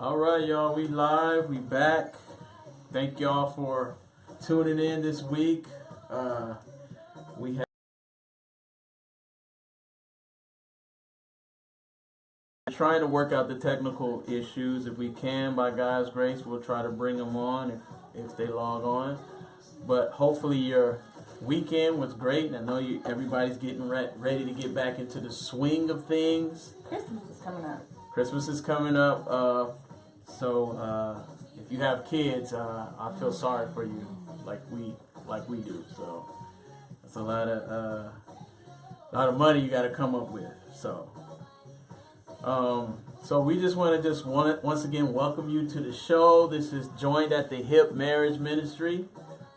All right, y'all. We live. We back. Thank y'all for tuning in this week. We have trying to work out the technical issues. If we can, by God's grace, we'll try to bring them on if they log on. But hopefully your weekend was great, and I know everybody's getting ready to get back into the swing of things. Christmas is coming up. Christmas is coming up. So if you have kids, I feel sorry for you, like we do. So it's a lot of money you got to come up with. So we just want to once again welcome you to the show. This is Joined at the Hip Marriage Ministry.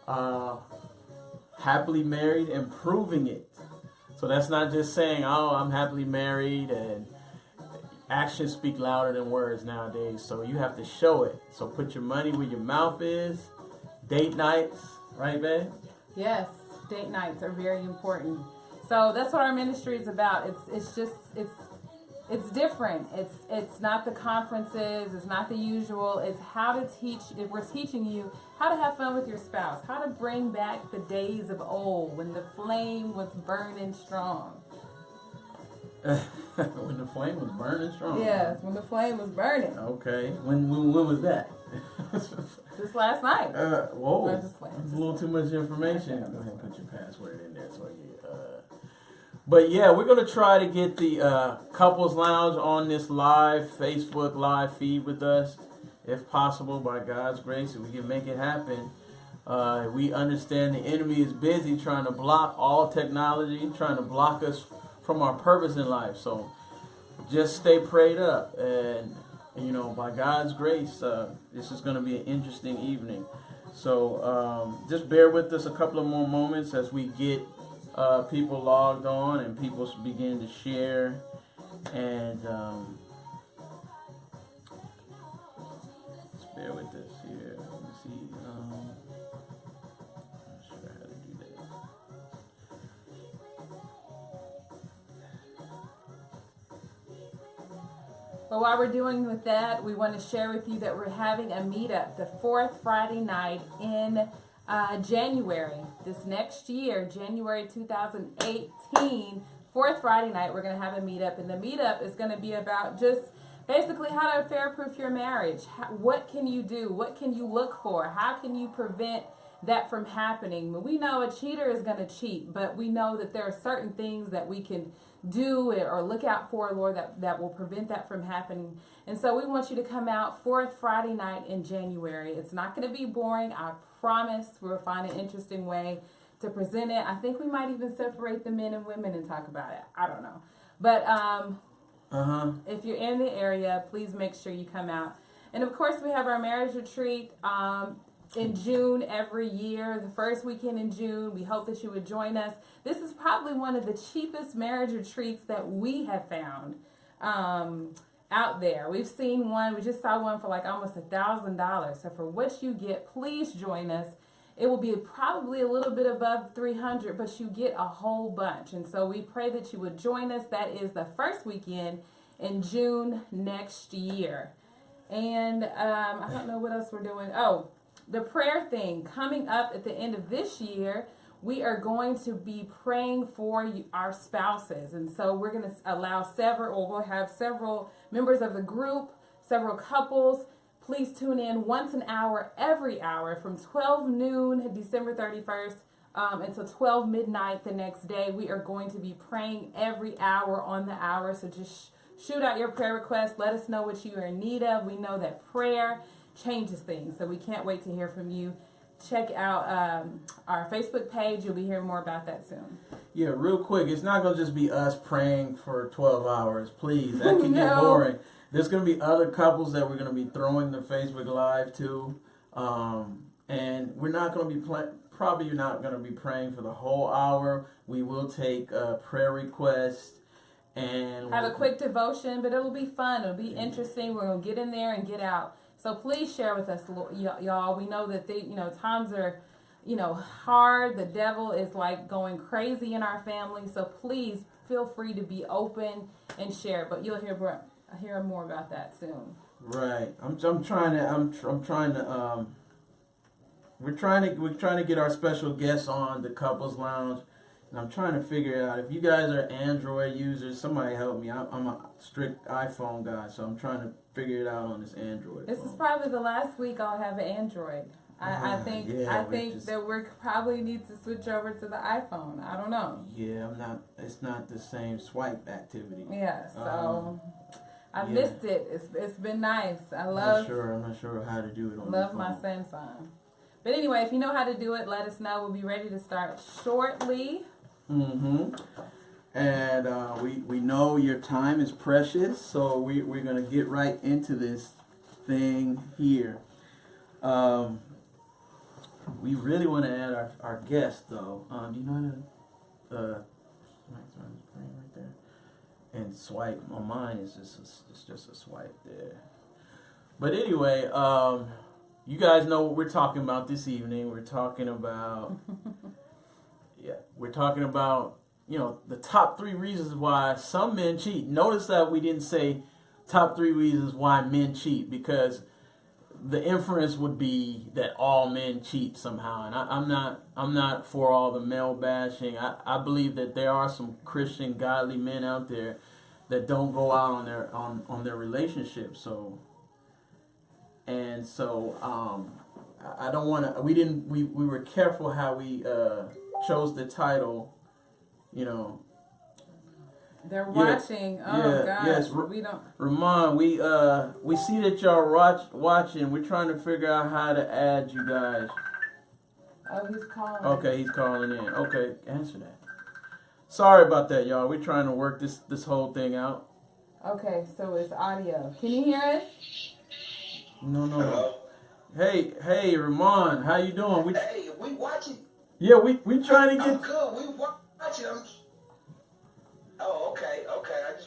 Happily married and proving it. So that's not just saying, "Oh, I'm happily married," and actions speak louder than words nowadays. So you have to show it. So put your money where your mouth is. Date nights, right, babe? Yes, date nights are very important. So that's what our ministry is about. It's different. It's not the conferences. It's not the usual. It's how to teach. If we're teaching you how to have fun with your spouse, how to bring back the days of old when the flame was burning strong. When the flame was burning strong. Yes, when the flame was burning. Okay. When was that? Just last night. Whoa. That's a little too much information. Go ahead and put your password in there so you. But yeah, we're gonna try to get the couples lounge on this live Facebook live feed with us, if possible, by God's grace. If we can make it happen. We understand the enemy is busy trying to block all technology, trying to block us from our purpose in life. So just stay prayed up, and by God's grace, this is going to be an interesting evening. So just bear with us a couple of more moments as we get people logged on and people begin to share. And just bear with us here. Let me see. Not sure how to do that. But while we're doing with that, we want to share with you that we're having a meetup the fourth Friday night in January. This next year, January 2018, fourth Friday night, we're going to have a meetup. And the meetup is going to be about just basically how to affair-proof your marriage. What can you do? What can you look for? How can you prevent that from happening? We know a cheater is going to cheat, but we know that there are certain things that we can do or look out for, Lord, that will prevent that from happening. And so we want you to come out fourth Friday night in January. It's not going to be boring. I promise we'll find an interesting way to present it. I think we might even separate the men and women and talk about it. I don't know. But if you're in the area, please make sure you come out. And of course, we have our marriage retreat in June every year, the first weekend in June. We hope that you would join us. This is probably one of the cheapest marriage retreats that we have found out there. We've seen one, we just saw one for like almost $1,000. So for what you get, please join us. It will be probably a little bit above 300, but you get a whole bunch. And so we pray that you would join us. That is the first weekend in June next year. And I don't know what else we're doing. Oh, the prayer thing coming up at the end of this year. We are going to be praying for our spouses. And so we're going to allow we'll have several members of the group, several couples. Please tune in once an hour, every hour, from 12 noon, December 31st, until 12 midnight the next day. We are going to be praying every hour on the hour. So just shoot out your prayer requests. Let us know what you are in need of. We know that prayer changes things. So we can't wait to hear from you. Check out our Facebook page. You'll be hearing more about that soon. Yeah, real quick. It's not going to just be us praying for 12 hours. Please, that can get boring. There's going to be other couples that we're going to be throwing the Facebook Live to. And we're not going to be probably not going to be praying for the whole hour. We will take prayer requests. And have a quick devotion, but it'll be fun. It'll be interesting. We're going to get in there and get out. So please share with us, y'all. We know that times are, hard. The devil is like going crazy in our family. So please feel free to be open and share. But you'll hear hear more about that soon. Right. I'm trying to we're trying to get our special guests on the couples lounge, and I'm trying to figure out if you guys are Android users. Somebody help me. I'm a strict iPhone guy, so I'm trying to figure it out on this Android. This phone. is probably the last week I'll have an Android. I think that we probably need to switch over to the iPhone. I don't know. Yeah, I'm not. It's not the same swipe activity. Yeah, so I missed it. It's been nice. I'm not sure how to do it on the love phone. my Samsung. But anyway, if you know how to do it, let us know. We'll be ready to start shortly. Mm-hmm. And we know your time is precious, so we're gonna get right into this thing here. We really want to add our guest though. Do you know how to right there? And swipe on mine is just a swipe there. But anyway, you guys know what we're talking about this evening. We're talking about the top 3 reasons why some men cheat. Notice that we didn't say top 3 reasons why men cheat, because the inference would be that all men cheat somehow, and I'm not for all the male bashing. I believe that there are some Christian godly men out there that don't go out on their relationships. So I don't want to. We were careful how we chose the title. You know. They're watching. Gosh. Yes. We don't. Ramon, we see that y'all watching. We're trying to figure out how to add you guys. Oh, he's calling. Okay, he's calling in. Okay, answer that. Sorry about that, y'all. We're trying to work this whole thing out. Okay, so it's audio. Can you hear us? No. Hello? Hey, Ramon, how you doing? Hey, we watching. Yeah, we trying to get. I'm good. We watching. Oh, okay.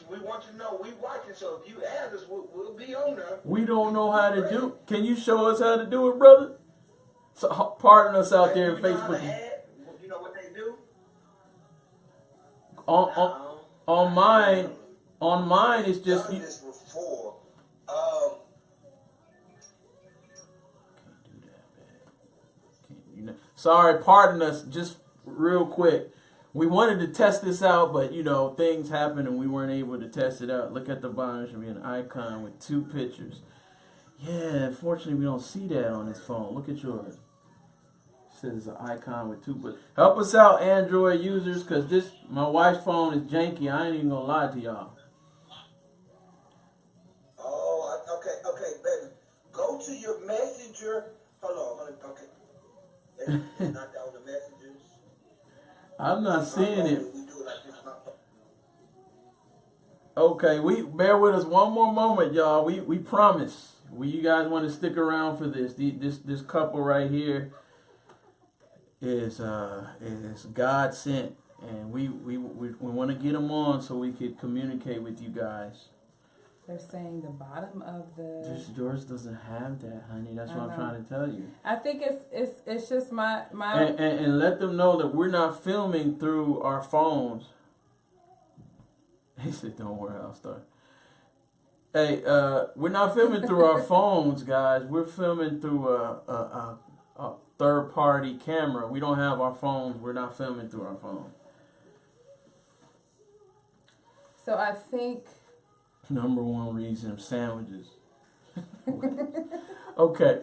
We want you to know we watching. So if you add us, we'll be on there. We don't know how to do. Can you show us how to do it, brother? So pardon us out there in Facebook. You know what they do? On mine it's just. Done this before. Sorry, pardon us. Just real quick. We wanted to test this out, but things happened and we weren't able to test it out. Look at the bottom. There should be an icon with 2 pictures. Yeah, unfortunately we don't see that on this phone. Look at yours. It says an icon with 2 pictures. Help us out, Android users, because my wife's phone is janky. I ain't even gonna lie to y'all. Oh, okay, baby. Go to your messenger. Hold on. Okay. It's not on the messengers. I'm not seeing it. Okay, bear with us one more moment, y'all. We promise. You guys want to stick around for this. This couple right here is God sent, and we want to get them on so we could communicate with you guys. They're saying the bottom of the. Yours doesn't have that, honey. That's what I'm trying to tell you. I think it's just my. And let them know that we're not filming through our phones. He said, "Don't worry, I'll start." Hey, we're not filming through our phones, guys. We're filming through a third-party camera. We don't have our phones. We're not filming through our phone. So I think. Number 1 reason, sandwiches. Okay.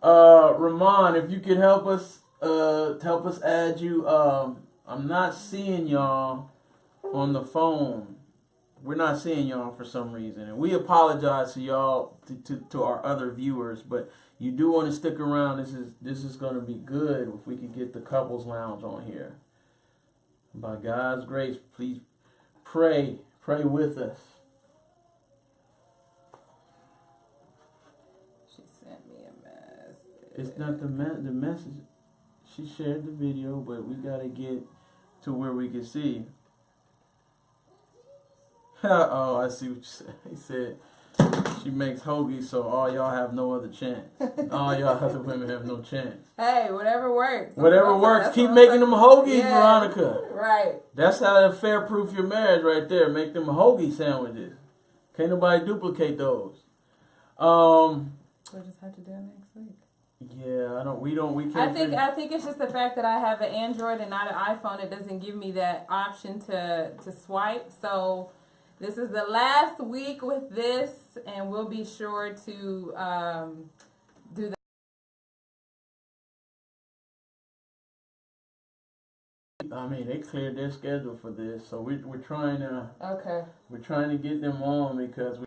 Ramon, if you could help us add you. I'm not seeing y'all on the phone. We're not seeing y'all for some reason. And we apologize to y'all, to our other viewers, but you do want to stick around. This is going to be good if we can get the couples lounge on here. By God's grace, please pray with us. It's not the message. She shared the video, but we gotta get to where we can see. Oh, I see what you said. He said she makes hoagies, so all y'all have no other chance. All y'all other women have no chance. Hey, whatever works. Whatever works. Keep making them hoagies, Veronica. Right. That's how to fair proof your marriage right there. Make them hoagie sandwiches. Can't nobody duplicate those. We'll just have to do it next week. Yeah, we can't. I think it's just the fact that I have an Android and not an iPhone. It doesn't give me that option to swipe. So this is the last week with this, and we'll be sure to do the. I mean, they cleared their schedule for this, so we're trying to Okay. get them on because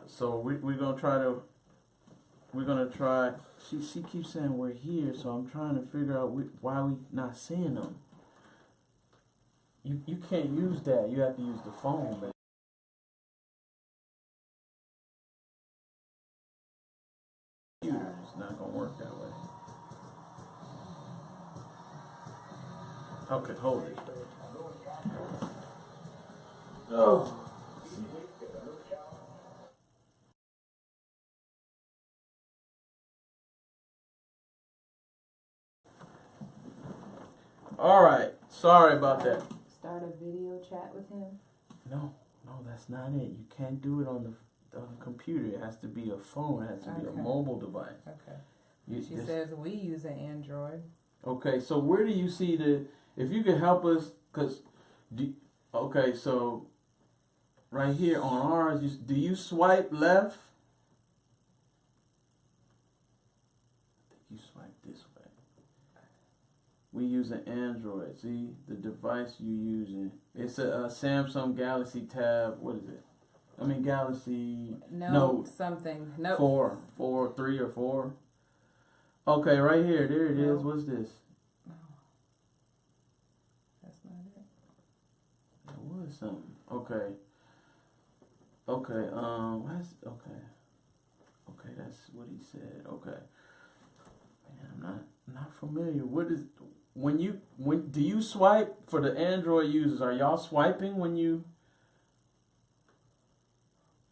so we're gonna try. She keeps saying we're here, so I'm trying to figure out why we not seeing them. You can't use that. You have to use the phone, man. It's not gonna work that way. Okay, hold it. Oh. All right. Sorry about that. Start a video chat with him. No, that's not it. You can't do it on the computer. It has to be a phone. It has to be a Okay. mobile device. Okay. She Says we use an Android. Okay, so where do you see if you could help us, okay, so right here on ours, do you swipe left? I think you swipe this way. We use an Android. See the device you using. It's a Samsung Galaxy Tab. What is it? I mean Galaxy Note something. Nope. 3 or 4. Okay, right here. There it is. What's this? No. That's not it. There was something. Okay. Okay. Okay, that's what he said. Okay. Man, I'm not familiar. What is when do you swipe for the Android users? Are y'all swiping when you?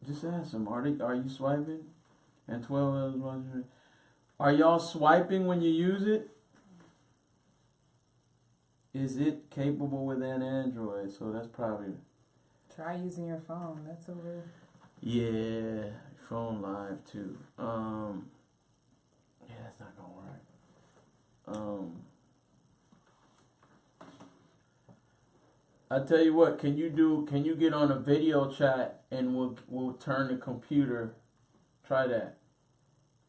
Just ask them. Are you swiping? And 12 others. Are y'all swiping when you use it? Is it capable with an Android? So that's probably. Try using your phone. That's a little. Yeah, phone live too. Yeah, that's not gonna work. I tell you what. Can you get on a video chat and we'll turn the computer. Try that.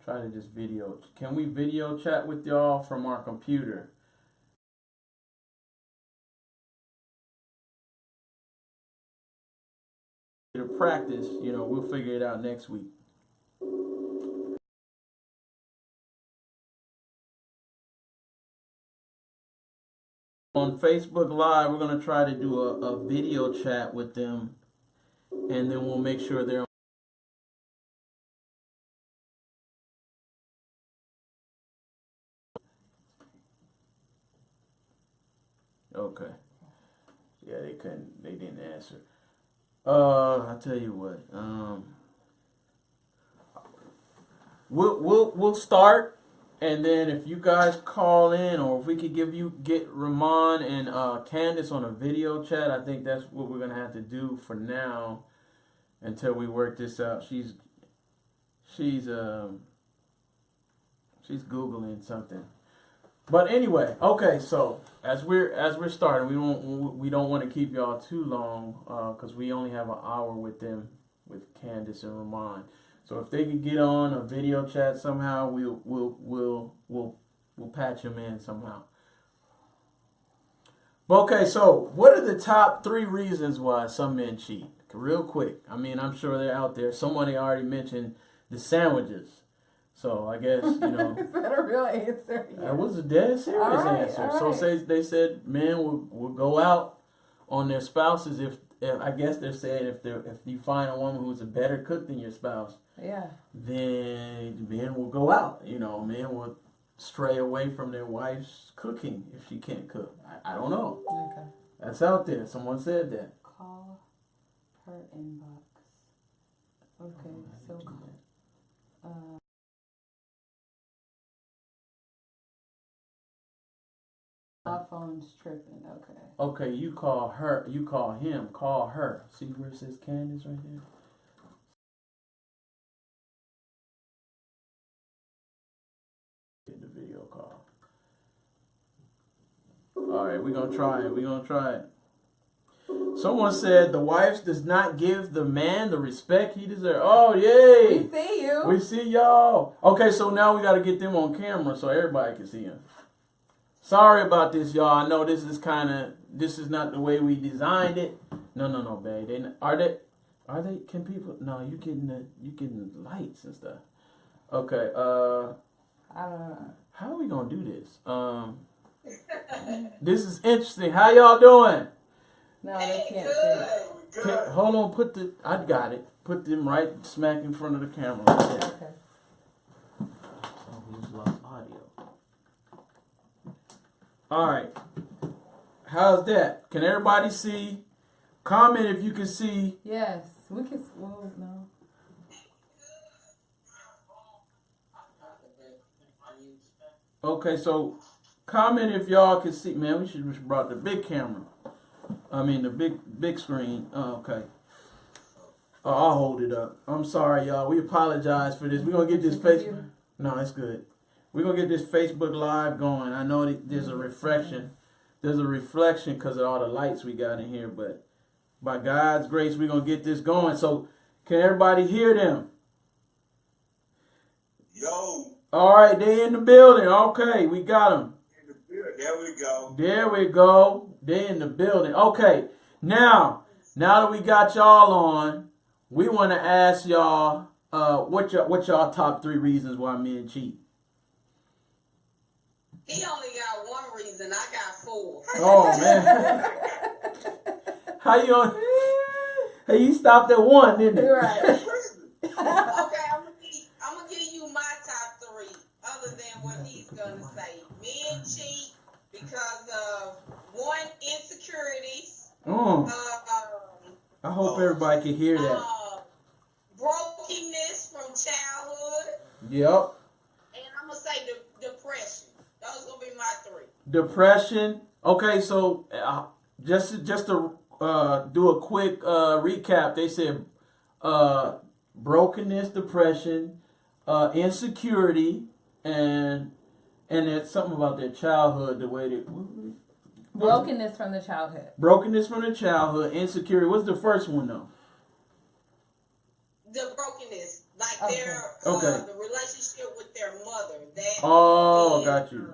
Try to just video. Can we video chat with y'all from our computer? To practice, we'll figure it out next week. On Facebook Live, we're going to try to do a video chat with them, and then we'll make sure they're okay. Yeah, they didn't answer. I'll tell you what. We'll start, and then if you guys call in, or if we could get Ramon and Candace on a video chat, I think that's what we're gonna have to do for now, until we work this out. She's Googling something. But anyway, okay. So as we're starting, we don't want to keep y'all too long because we only have an hour with them, with Candace and Ramon. So if they could get on a video chat somehow, we'll patch them in somehow. But okay, so what are the top 3 reasons why some men cheat? Real quick. I mean, I'm sure they're out there. Somebody already mentioned the sandwiches. So I guess, Is that a real answer? Yeah. That was a dead serious answer. All right. So they said men will go out on their spouses if I guess they're saying if you find a woman who's a better cook than your spouse, Yeah. then men will go out. Men will stray away from their wife's cooking if she can't cook. I don't know. Okay. That's out there. Someone said that. Call her inbox. Okay. So. phone's tripping. Okay. Okay, you call her. You call him. Call her. See where it says Candace right there? Get the video call. All right, we're gonna try it. We're gonna try it. Someone said the wife does not give the man the respect he deserves. Oh, yay! We see you. We see y'all. Okay, so now we got to get them on camera so everybody can see them. Sorry about this, y'all. I know this is not the way we designed it. No, babe. Are they? Can people? No, you getting the lights and stuff. Okay. I don't know. How are we gonna do this? This is interesting. How y'all doing? No, they can't see. Good. Hold on. I got it. Put them right smack in front of the camera. Like that. Okay. Oh, we just lost audio. All right. How's that? Can everybody see? Comment if you can see. Yes, we can. Well, no. Okay, so comment if y'all can see. Man, we should have brought the big camera. I mean the big screen. Oh, okay. Oh, I'll hold it up. I'm sorry, y'all. We apologize for this. We're gonna get this Facebook. No, it's good. We're gonna get this Facebook Live going. I know there's a reflection. There's a reflection because of all the lights we got in here, but by God's grace, we're gonna get this going. So, can everybody hear them? Yo. All right, they in the building. Okay, we got them. There we go. There we go. They in the building. Okay, now that we got y'all on, we want to ask y'all, what y'all top 3 reasons why men cheat? He only got one reason. I got 4. Oh man, how you on? Hey, you stopped at 1, didn't you? Right. Okay, I'm gonna give you my top 3. Other than what he's gonna say, men cheat because of 1, insecurities. I hope everybody can hear that. Brokenness from childhood. Yep. And I'm gonna say depression. Those gonna be my 3. Depression. Okay, so just to do a quick recap, they said brokenness, depression, insecurity, and it's something about their childhood, the way they Brokenness from the childhood. brokenness from the childhood, insecurity. What's the first one though? The brokenness, like Okay. their Okay. the relationship with their mother. That Oh, got you.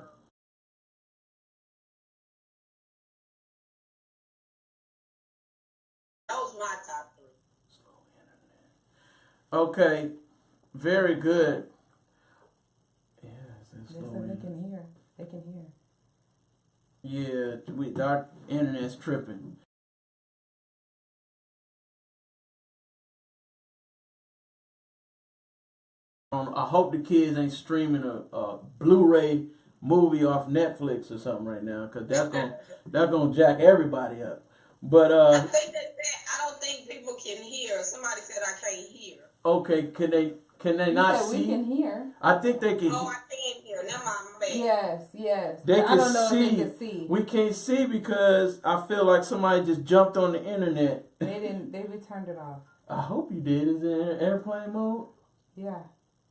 was my top 3. Okay, very good. Yes, that's They slow said they internet. can hear. They can hear. Yeah, our internet's tripping. I hope the kids ain't streaming a Blu-ray movie off Netflix or something right now, cause that's gonna jack everybody up. But I think I don't think people can hear. Somebody said I can't hear. okay, can they You not said see? we can hear. I think they can. Oh, I can hear. Never mind, my bad. Yes. They I can don't know see. if they can see. We can't see because I feel like somebody just jumped on the internet. They didn't. They turned it off. I hope you did. Is it in airplane mode? Yeah.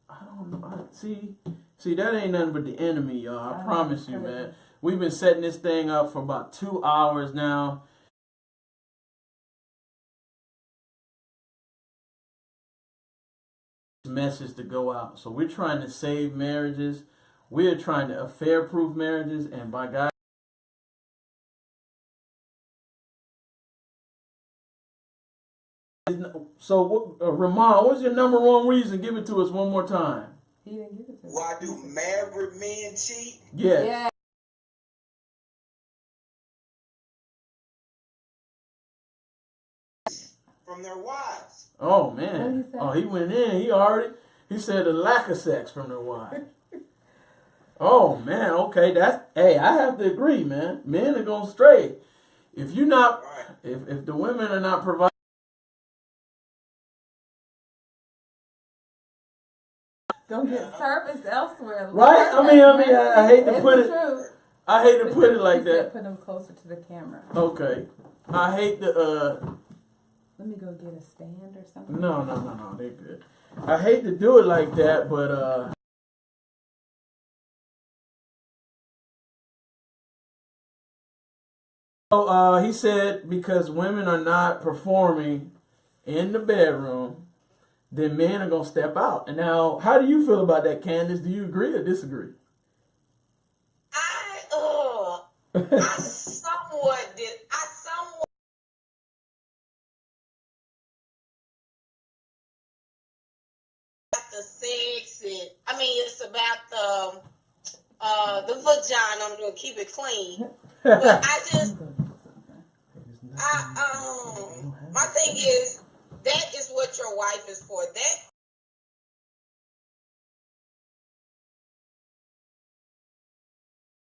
I don't know. See, that ain't nothing but the enemy, y'all. I promise you, man. We've been setting this thing up for about 2 hours now. Message to go out. So we're trying to save marriages. We're trying to affair-proof marriages, and by God. So, Ramon, what's your number 1 reason? Give it to us one more time. He didn't give it to us. Why do married men cheat? Yeah. Yeah. From their wives. Oh What man. he say? Oh, he went in. He said the lack of sex from their wife. Oh man. Okay. Hey, I have to agree, man. Men are going stray. If you're not, Right. if the women are not providing. Don't get service elsewhere. Right? I hate to It's put the it. truth. I hate to put it like He said that. put them closer to the camera. Okay. I hate to Let me go get a stand or something. no, they're good. I hate to do it like that, but so he said because women are not performing in the bedroom, then men are gonna step out. And now, how do you feel about that, Candace? Do you agree or disagree? I somewhat did. I somewhat about the sex, and I mean it's about the vagina. I'm gonna keep it clean, but my thing is that is what your wife is for. That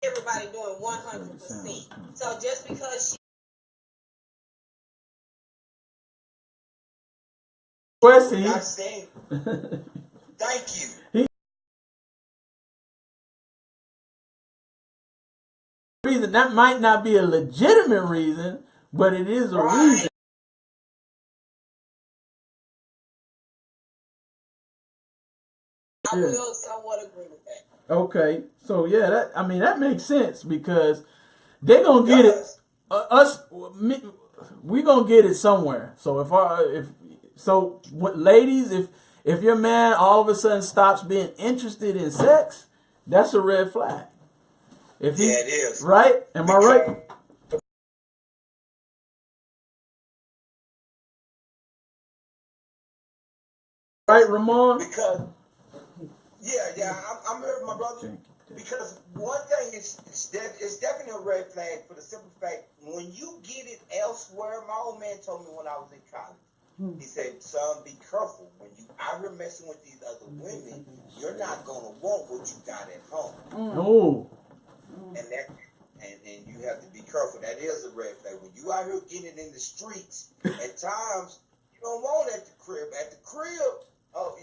everybody doing 100%. So just because she Question. Not saying. Thank you. Reason that might not be a legitimate reason, but it is a Right. reason. I will somewhat agree with that. Okay, so yeah, that makes sense because they're gonna get it. We gonna get it somewhere. So ladies, if your man all of a sudden stops being interested in sex, that's a red flag. If he, Yeah, it is. Right? Am I right? Right, Ramon? Because I'm here with my brother. Because one thing is it's definitely a red flag for the simple fact when you get it elsewhere. My old man told me when I was in college. He said, "Son, be careful when you out here messing with these other women. You're not gonna want what you got at home." No. And you have to be careful. That is a red flag. When you out here getting it in the streets, at times you don't want it at the crib. At the crib,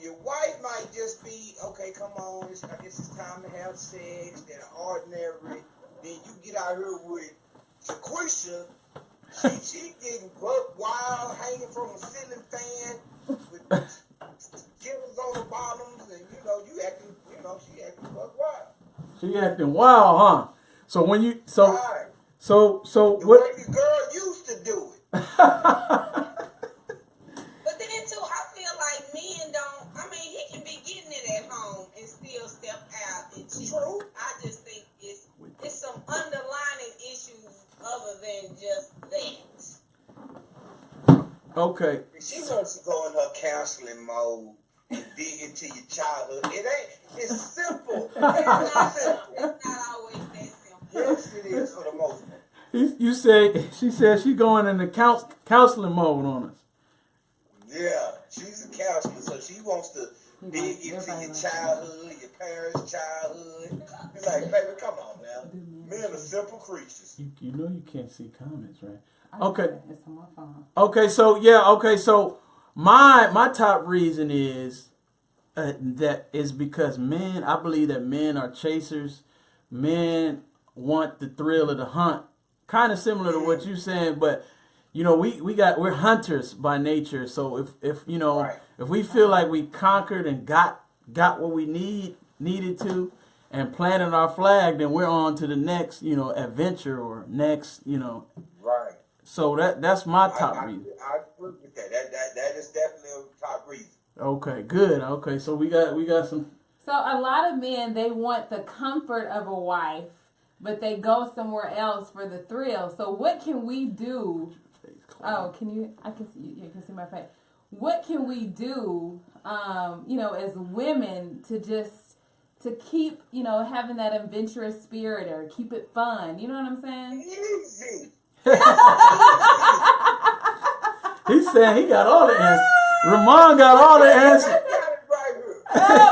your wife might just be, okay, come on, I guess it's time to have sex. They're ordinary. Then you get out here with Jaquisha. She getting buck wild, hanging from a ceiling fan with killers on the bottoms, and she acting buck wild. She acting wild, huh? So when you Right. so The what? way the girl used to do it. But then too, I feel like men don't. I mean, he can be getting it at home and still step out and cheat. True. I just think it's some underlying issues other than just that. Okay. She wants to go in her counseling mode and dig into your childhood. It's simple. It's not simple. It's not always that simple. Yes, it is for the most part. She said she going into counseling mode on us. Yeah, she's a counselor, so she wants to dig into your childhood, your parents' childhood. It's like, baby, come on now. Men are simple creatures. You know you can't see comments, right? Okay. It's on my phone. Okay, so my top reason is that is because men. I believe that men are chasers. Men want the thrill of the hunt. Kind of similar to what you're saying, but we're hunters by nature. So if Right. if we feel like we conquered and got what we needed to, and planted our flag, then we're on to the next adventure or next Right. So that's my top reason. I agree with that. That is definitely a top reason. Okay, good. Okay, so we got some. So a lot of men, they want the comfort of a wife, but they go somewhere else for the thrill. So what can we do? Oh, can you? I can see you can see my face. What can we do? As women to keep having that adventurous spirit or keep it fun. You know what I'm saying? Easy. He's saying he got all the answers. Ramon got all the answers. I got it right here.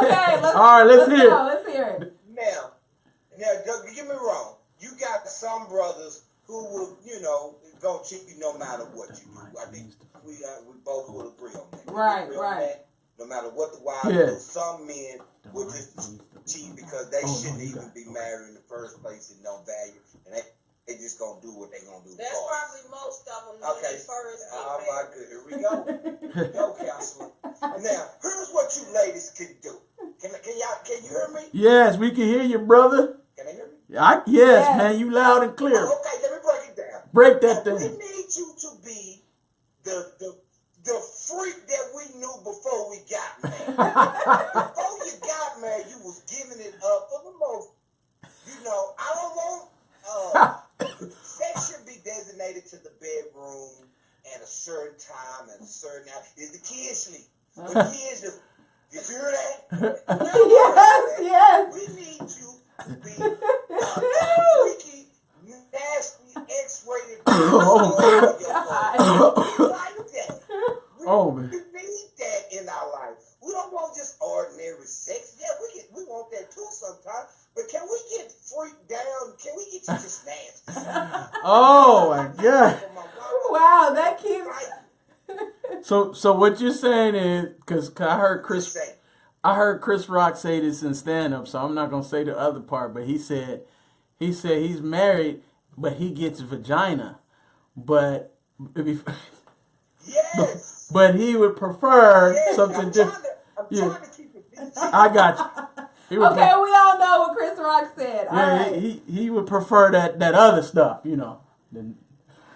Okay, All right, let's hear it. Let's hear it. Now, don't get me wrong. You got some brothers who will, gonna cheat you no matter what you do. I think we both will agree on that. Right, Agree on right. that? no matter what the wives Yeah. do, some men will just cheat because they shouldn't even be married in the first place and don't value, and they just gonna do what they gonna do. That's probably most of them when Okay. they first get Oh my married. good. Here we go. Here we go, counselor. Now, here's what you ladies can do. Can you hear me? Yes, we can hear you, brother. Can I hear me? Yes, Yes. man, you loud and clear. Okay, let me break it down. Break that Now, we thing. need you to be the freak that we knew before we got married. Before you got married, you was giving it up for the most. You know, I don't want sex should be designated to the bedroom at a certain time and a certain hour. Is the kids sleep? When kids do. Did you hear that? Yes. We need you to be freaky, nasty, X-rated. Oh, God. Like that. Oh, We man. need that in our life. We don't want just ordinary sex. Yeah, we want that too sometimes. But can we get freaked down? Can we get you just nasty? Oh, my God. Wow, that keeps. So what you're saying is, because I heard Chris Chris Rock say this in stand up, so I'm not gonna say the other part, but he said he's married, but he gets vagina, but Yes. but he would prefer Yes, something I'm different. trying to keep it PG. I got you. He would Okay, we all know what Chris Rock said. All yeah, right. he would prefer that other stuff, you know,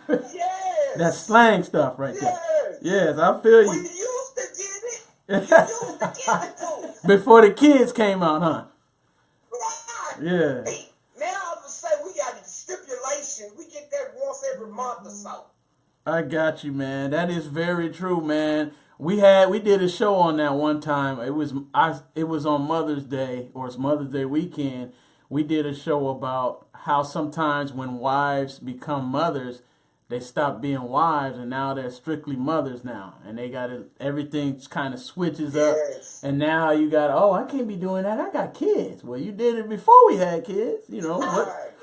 Yes. that slang stuff right there. Yes. Yes, I feel We you. used to get it. We used to get it too. Before the kids came out, huh? Right. Yeah. Hey, now all of a sudden we got a stipulation. We get that once every month or so. I got you, man. That is very true, man. We did a show on that one time. It was on Mother's Day, or it's Mother's Day weekend. We did a show about how sometimes when wives become mothers, they stop being wives and now they're strictly mothers now, and they got it. Everything kind of switches up, Yes. and now you got, oh, I can't be doing that. I got kids. Well, you did it before we had kids. You know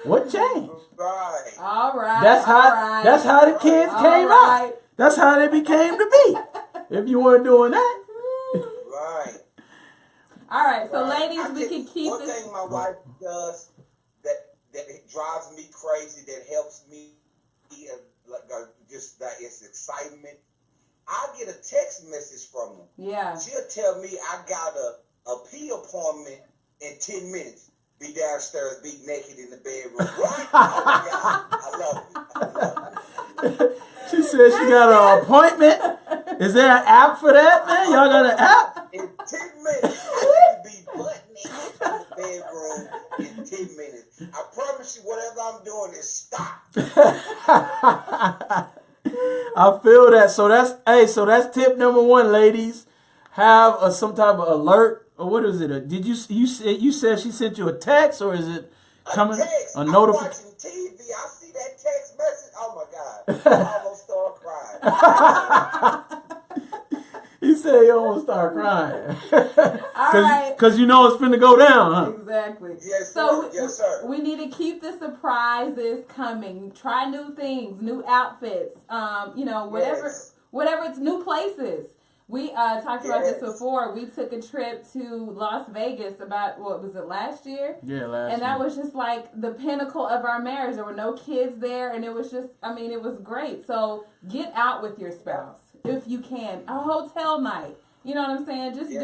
what changed? Right. All right. That's how all right. that's how the kids All came right. out. That's how they became to be. If you weren't doing that. Right. All right. So, Right. ladies, we can keep one this. thing my wife does that it drives me crazy, that helps me just that it's excitement. I get a text message from her. Yeah. She'll tell me I got a pee appointment in 10 minutes. Be downstairs, be naked in the bedroom. Right? Oh my God. I love it. She said she got an appointment. Is there an app for that, man? Y'all got an app? In 10 minutes, I need to be butt naked in the bedroom in 10 minutes. I promise you, whatever I'm doing is stop. I feel that. So that's tip number 1, ladies. Have some type of alert, or what is it? Did you said she sent you a text, or is it coming a I'm notification? watching TV. I see that text message. Oh my God. I almost start crying. He said he almost started crying. All right. Because you know it's finna go down, huh? Exactly. Yes, So sir. Yes, sir. we need to keep the surprises coming. Try new things, new outfits. Yes. Whatever. It's new places. We talked about this Yes. before. We took a trip to Las Vegas about, what was it, last year? Yeah, last And that year. was just like the pinnacle of our marriage. There were no kids there, and it was just, it was great. So get out with your spouse if you can. A hotel night. You know what I'm saying? Just Yes.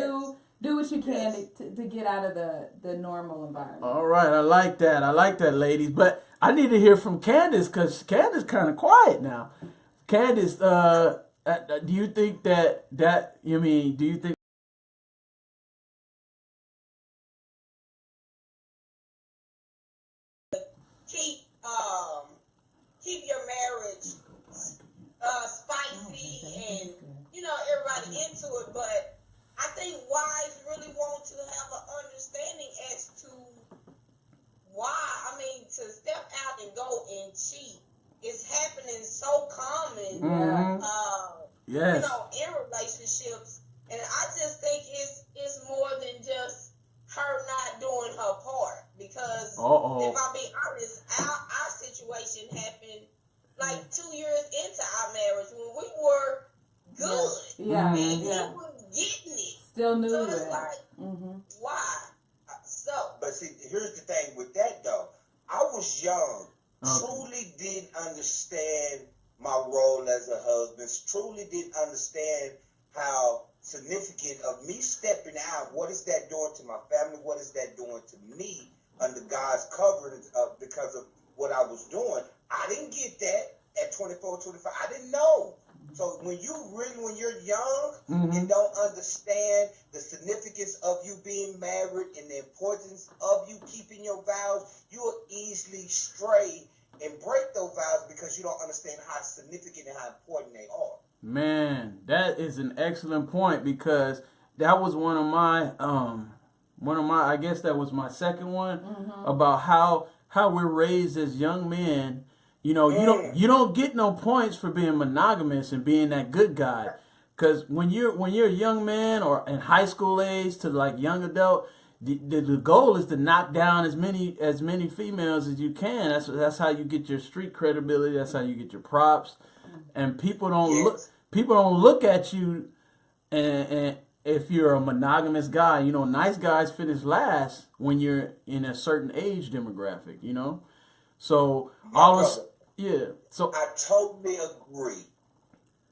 do what you can Yes. to get out of the normal environment. All right, I like that, ladies. But I need to hear from Candace, because Candace kind of quiet now. Candace, do you think do you think Keep your marriage spicy and everybody into it, but I think wives really want to have an understanding as to why. To step out and go and cheat is happening so common. yes? In relationships, and I just think it's more than just her not doing her part, because if I be honest, our situation happened like 2 years into our marriage when we were good. Yeah. And Yeah. he was getting it. Still new So to it's it. like, Mm-hmm. why? So But see, here's the thing with that though. I was young, Okay. truly didn't understand my role as a husband, truly didn't understand how significant of me stepping out, what is that doing to my family, what is that doing to me under God's covering because of what I was doing. I didn't get that at 24, 25. I didn't know. So when you're young Mhm. and don't understand the significance of you being married and the importance of you keeping your vows, you will easily stray and break those vows because you don't understand how significant and how important they are. Man, that is an excellent point because that was one of my I guess that was my second one about how we're raised as young men. You know, you don't get no points for being monogamous and being that good guy. Cause when you're a young man or in high school age to like young adult, the goal is to knock down as many females as you can. That's how you get your street credibility. That's how you get your props. And people don't look at you and if you're a monogamous guy, you know, nice guys finish last when you're in a certain age demographic, you know. So yeah. So I totally agree.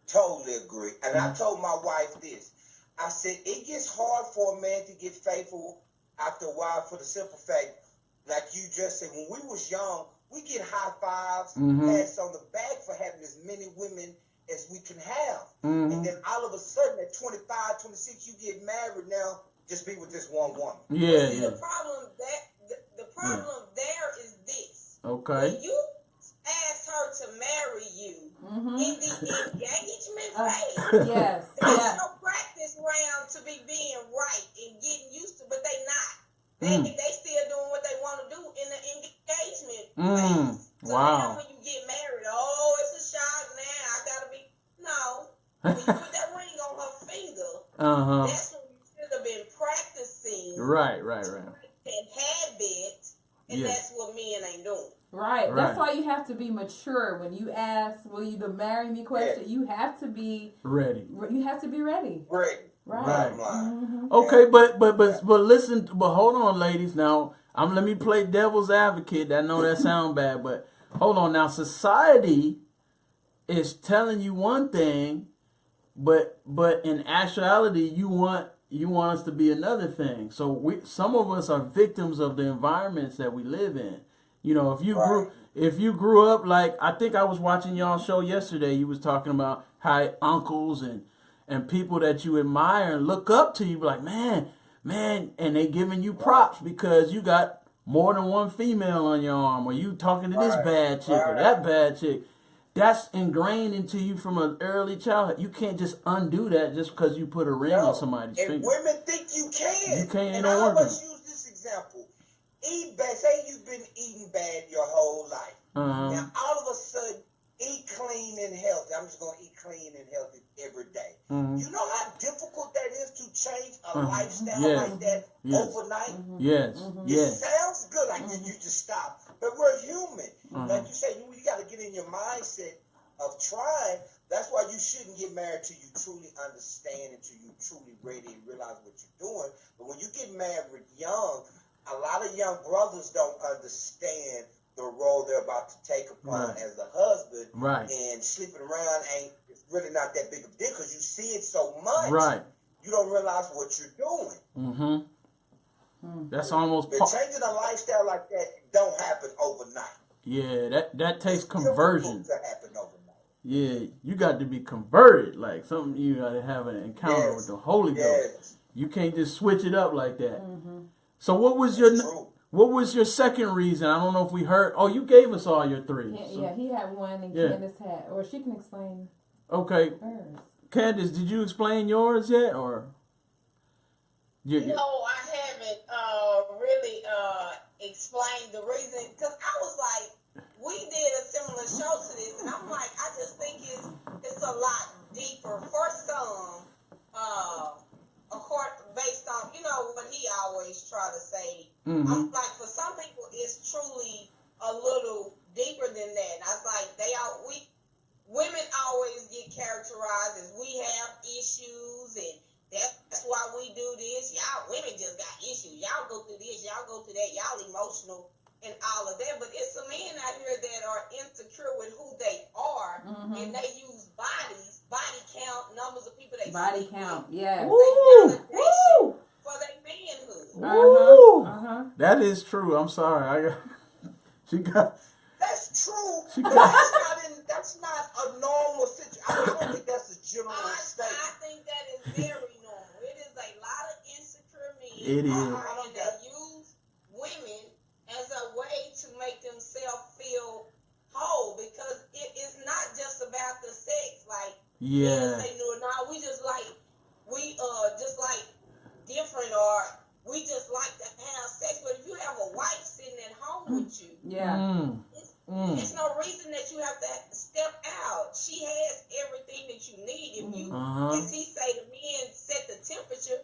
Totally agree. And I told my wife this. I said, it gets hard for a man to get faithful after a while for the simple fact, like you just said, when we was young, we get high fives, pats on the back for having as many women as we can have. And then all of a sudden at 25, 26, you get married now, just be with this one woman. yeah, see, yeah. the problem there is this. Okay. When you asked her to marry you in the engagement phase, Yes. that's Yeah. your practice round to be being right and getting used to, but they not. They still doing what they want to do in the engagement phase. So Wow. now when you get married, oh, it's a shock now. I gotta be when you put that ring on her finger, that's when you should have been practicing Right. and habit, and that's what men ain't doing. Right. That's why you have to be mature when you ask, "Will you marry me?" question. You have to be ready. You have to be ready. Ready. Right. Okay, but listen, but hold on, ladies. Now, let me play devil's advocate. I know that sounds bad, but hold on. Now, society is telling you one thing, but in actuality, you want us to be another thing. So some of us are victims of the environments that we live in. You know, if you grew up like, I think I was watching y'all show yesterday. You was talking about how uncles and people that you admire and look up to, you be like, man, and they giving you props because you got more than one female on your arm, or you talking to this bad chick or that bad chick. That's ingrained into you from an early childhood. You can't just undo that just because you put a ring on somebody's and finger. women think you can. You can't. And I always use this example. Eat bad. Say you've been eating bad your whole life. Now all of a sudden, eat clean and healthy. I'm just going to eat clean and healthy every day. You know how difficult that is to change a lifestyle like that overnight? Yes. It sounds good, like you just stop. But we're human. Like you say, you got to get in your mindset of trying. That's why you shouldn't get married till you truly understand, until you truly ready and realize what you're doing. But when you get married young, a lot of young brothers don't understand the role they're about to take upon as a husband. Right. And sleeping around it's really not that big of a deal because you see it so much. Right. You don't realize what you're doing. That's almost. But changing a lifestyle like that don't happen overnight. Yeah, that takes conversion. To happen overnight. Yeah, you got to be converted. Like something, you got to have an encounter with the Holy Ghost. You can't just switch it up like that. So what was your second reason? I don't know if we heard. Oh, you gave us all your three. Yeah, he had one and Candace had, or she can explain Okay. hers. Candace, did you explain yours yet, or? No, I haven't really explained the reason, because I was like, we did a similar show to this, and I'm like, I just think it's a lot deeper for some, based on, what he always try to say. I'm like, for some people, it's truly a little deeper than that. And I was like, women always get characterized as we have issues, and that's that's why we do this. Y'all women just got issues. Y'all go through this, y'all go through that, y'all emotional and all of that. But it's some men out here that are insecure with who they are, and they use body count, numbers of people they Body sleep count, with, yes. Woo! validation for their manhood. Woo! That is true. I'm sorry. She got. That's true. She But got. that's not a normal situation. I don't think that's a general I statement. think that is very normal. It is a lot of insecure men. It is. And they use women as a way to make themselves feel whole, because it is not just about the sex. Like, men Yeah. say, no, we just like different, or we just like to have sex. But if you have a wife sitting at home with you, Yeah. there's no reason that you have to step out. She has everything that you need. If you, as he say, the men set the temperature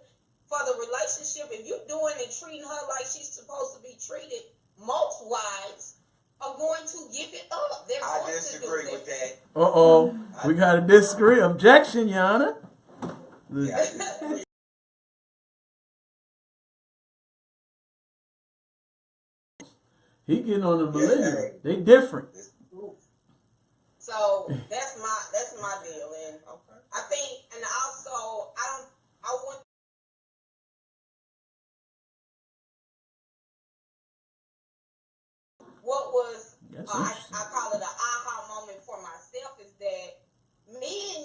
for the relationship. If you're doing and treating her like she's supposed to be treated, most wives are going to give it up. They're I going disagree to do with that. We gotta disagree. Objection, Your Honor. Yeah. He getting on the millennial. Yeah. They different. So that's my deal, and I think, and also I want. What was That's I interesting. call it an aha moment for myself is that men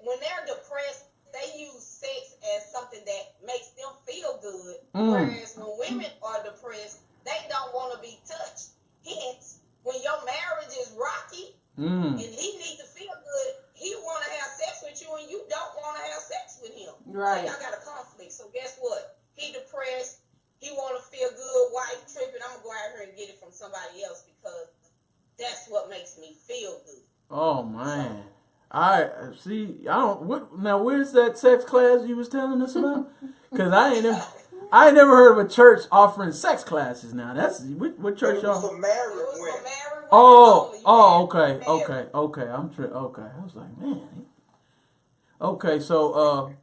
when they're depressed, they use sex as something that makes them feel good, whereas when women are depressed, they don't want to be touched. Hence, when your marriage is rocky and he needs to feel good, he want to have sex with you and you don't want to have sex with him. Right. So y'all got a conflict. So guess what? He depressed. He want to feel good. Wife tripping. I'm going to go out here and get it from somebody else because that's what makes me feel good. Oh man. I see. I don't. What now? Where's that sex class you was telling us about? Because I ain't never heard of a church offering sex classes. Now that's what church It was y'all? for married It was women. for married women Oh, only. okay. Okay. I was like, man. Okay, so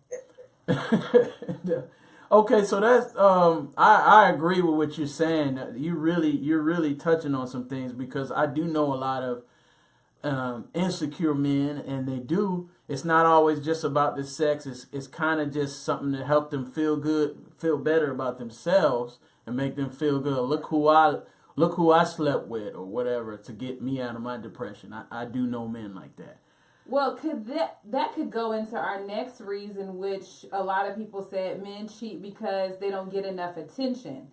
okay, so that's I agree with what you're saying. You're really touching on some things because I do know a lot of insecure men, and they do. It's not always just about the sex. It's kind of just something to help them feel good, feel better about themselves, and make them feel good. Look who I slept with, or whatever, to get me out of my depression. I do know men like that. Well, could that could go into our next reason, which a lot of people said men cheat because they don't get enough attention.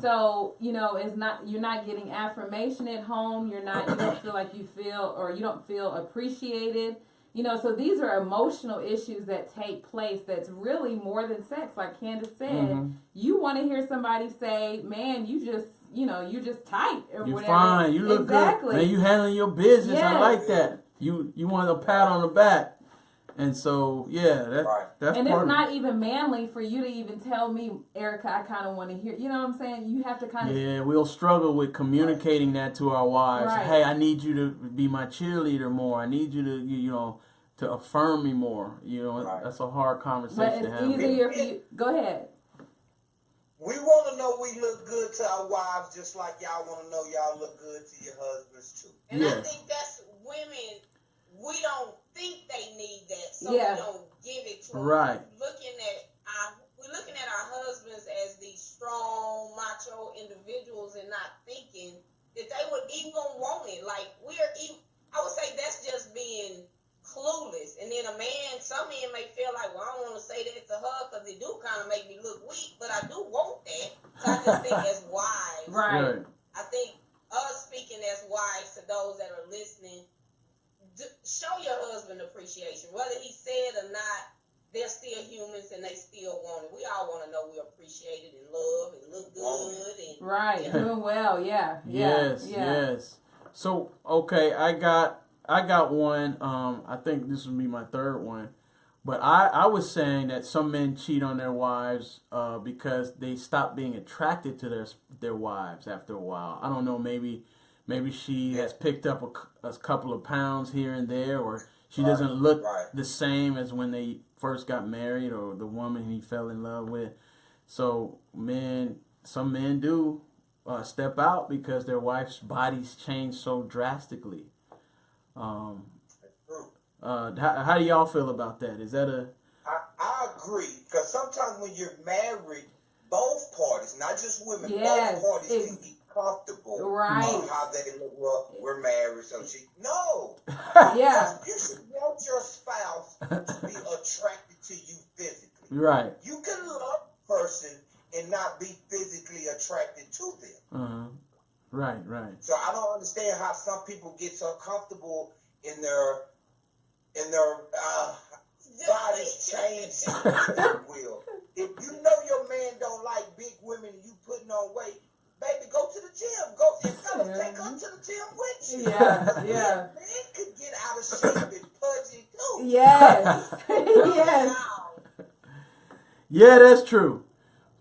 So it's not, you're not getting affirmation at home. You don't feel like you don't feel appreciated. So these are emotional issues that take place. That's really more than sex, like Candace said. You want to hear somebody say, "Man, you just." You're just tight or You're whatever. fine. You look good. Man, you handling your business. Yes. I like that. You want a pat on the back. And so, yeah, that's and part it's of not even manly for you to even tell me, Erica, I kind of want to hear. You know what I'm saying? You have to kind of. Yeah, we'll struggle with communicating that to our wives. Right. Hey, I need you to be my cheerleader more. I need you to, to affirm me more. That's a hard conversation But to it's have. easier for you. Go ahead. We want to know we look good to our wives just like y'all want to know y'all look good to your husbands too. And Yes. I think that's women, we don't think they need that, so Yeah. we don't give it to them. Right. We're looking at our husbands as these strong, macho individuals and not thinking that they would even want it. Like, I would say that's just being clueless. And then some men may feel like, well, I don't want to say that to her because it do kind of make me look weak, but I do want that. So I just think as wives, Right. I think us speaking as wives to those that are listening, show your husband appreciation. Whether he said or not, they're still humans and they still want it. We all want to know we're appreciated and loved and look good. And, Right. Doing well. Yeah. Yes. So, okay, I got one. I think this will be my third one. But I was saying that some men cheat on their wives because they stop being attracted to their wives after a while. I don't know, maybe she has picked up a couple of pounds here and there, or She doesn't look Right. the same as when they first got married or the woman he fell in love with. So some men do step out because their wife's bodies change so drastically. True. How do y'all feel about that? Is that a I agree, because sometimes when you're married, both parties, not just women, Yes, both parties can be comfortable Right. on how they look. Well, we're married, so no. Yeah. You should want your spouse to be attracted to you physically. right? You can love a person and not be physically attracted to them. Right. So I don't understand how some people get so comfortable in their bodies changing, if you will. If you know your man don't like big women and you putting on weight, baby, go to the gym. Go and fellas, take her to the gym with you. Yeah. Men could get out of shape and pudgy too. Yes. Yes. Wow. Yeah, that's true.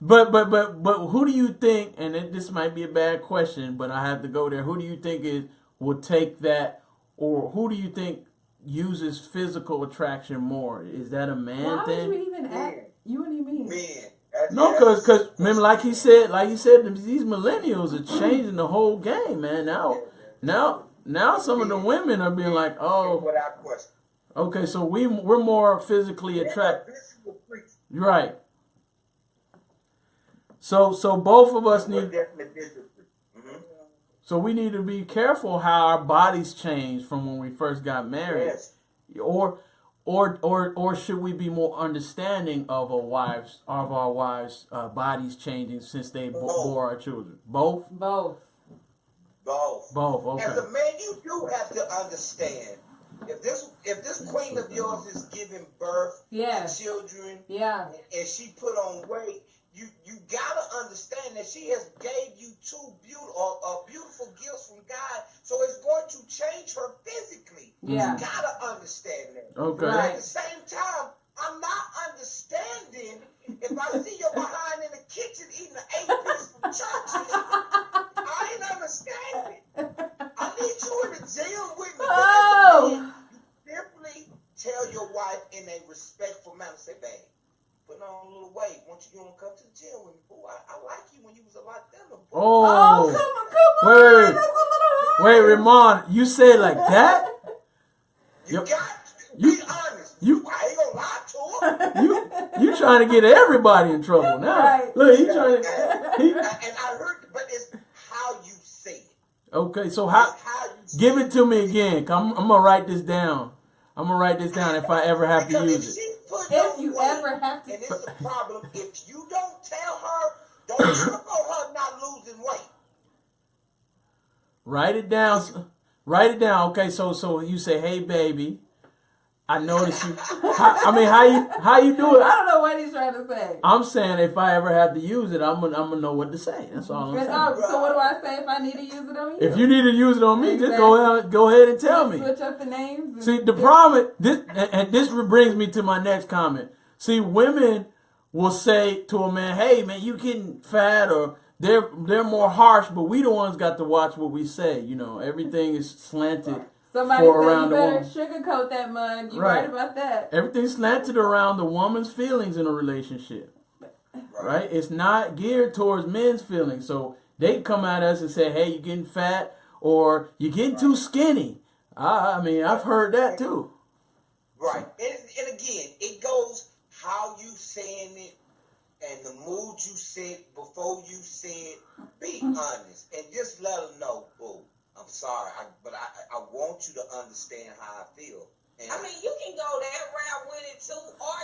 But who do you think? And this might be a bad question, but I have to go there. Who do you think will take that, or who do you think uses physical attraction more? Is that a man Why would thing? you even act? What do you mean? Men. No, because remember, like he said, these millennials are changing the whole game, man. Now, some of the women are being like, oh, without question. okay, so we're more physically attracted, right? So both of us need. So we need to be careful how our bodies change from when we first got married, Yes. or should we be more understanding of our wives' bodies changing since they bore our children? Both. Both. Okay. As a man, you do have to understand if this queen of yours is giving birth Yes. to children, Yeah. and she put on weight, you gotta understand that she has gave you two beautiful gifts from God, so it's going to change her physically. Yeah. You gotta understand that. Okay. But Right. at the same time, I'm not understanding if I see you behind in the kitchen eating an 8-piece from Church's. I ain't understanding. I need you in the gym with me. But as a man, you simply tell your wife in a respectful manner, say, babe, putting on a little weight. Want you to come to the gym with me? Boo, I like you when you was a lot thinner. Boo. Oh, Come on. Wait. That's a little hard. Wait, Ramon, you say it like that? You Yep. got to be honest. I ain't gonna lie to her. You trying to get everybody in trouble now? Right. Look, he trying And to. I heard, but it's how you say it. Okay, so It's how? how you say Give it to me again. I'm gonna write this down. If I ever have to because use if it. she put If on you weight, ever have to. and it's a problem, if you don't tell her, don't trip on her not losing weight. Write it down. Write it down. Okay, so you say, "Hey, baby, I noticed you." How you do I it? don't know what he's trying to say. I'm saying if I ever have to use it, I'm gonna know what to say. That's all I'm saying. So what do I say if I need to use it on you? If you need to use it on me, just Exactly. go ahead and tell me. Switch up the names. See, the problem this brings me to my next comment. See, women will say to a man, "Hey, man, you getting fat," or they're more harsh, but we the ones got to watch what we say. You know, everything is slanted Somebody for said around you the better woman. sugarcoat that mug. You Right. right about that. Everything's slanted around the woman's feelings in a relationship, right? It's not geared towards men's feelings. So they come at us and say, "Hey, you getting fat," or "You getting too skinny." I mean, I've heard that too. Right. And again, it goes how you saying it and the mood you set before you say it. Be honest and just let them know, boo, I'm sorry, but I want you to understand how I feel. And I mean, you can go that route with it too, or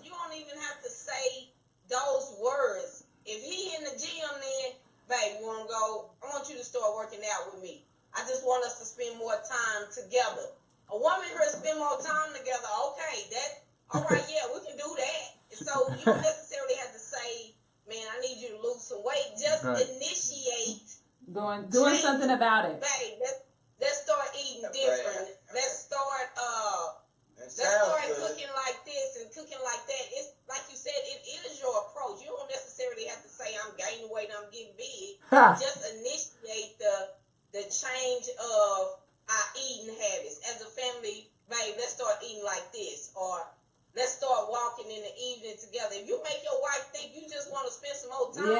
you don't even have to say those words. If he in the gym, then, babe, you want to go? I want you to start working out with me. I just want us to spend more time together. A woman here spend more time together. Okay, all right, yeah, we can do that. So you don't necessarily have to say, man, I need you to lose some weight. Just Right. initiate. Doing something about it. Babe, let's start eating different. Let's start that let's sounds start good. cooking like this and cooking like that. It's like you said, it is your approach. You don't necessarily have to say I'm gaining weight, I'm getting big. Ha. Just initiate the change of our eating habits. As a family, babe, like this, or let's start walking in the evening together. If you make your wife think you just want to spend some more time,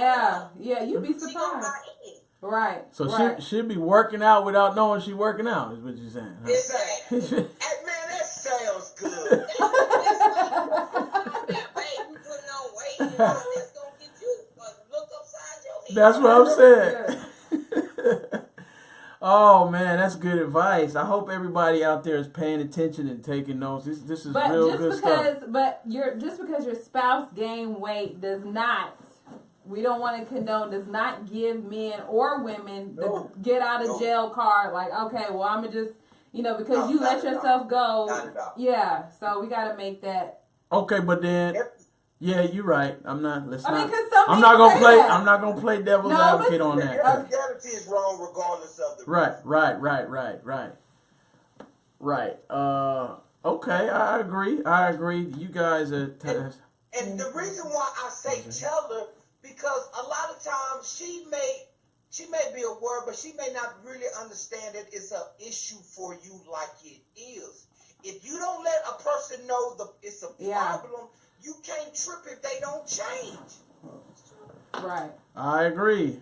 Yeah, you'd be she gonna surprised. buy in. Right. So right. she'll be working out without knowing she working out, is what you're saying. Huh? Exactly. Hey, man, that sounds good. That's like, babe, you putting on weight, and that's gonna get you look upside your head. That's what I'm saying. Oh man, that's good advice. I hope everybody out there is paying attention and taking notes. This is But real just good because, stuff. but just because your spouse gained weight does not. We don't want to condone. Does not give men or women No. the get out of No. jail card. Like, okay, well, I'm gonna just, because No, you let not at all. yourself go. Not at all. Yeah. So we got to make that. Okay, but then Yep. yeah, you're right. I'm not. Let's I mean, not. because some I'm people not gonna say play. that. I'm not gonna play devil's No, advocate but- on The that. reality is wrong regardless of the Right. Okay, I agree. You guys are. And the reason why I say tell her, because a lot of times she may be aware, but she may not really understand that it's an issue for you like it is. If you don't let a person know it's a Yeah. problem, you can't trip if they don't change. Right. I agree.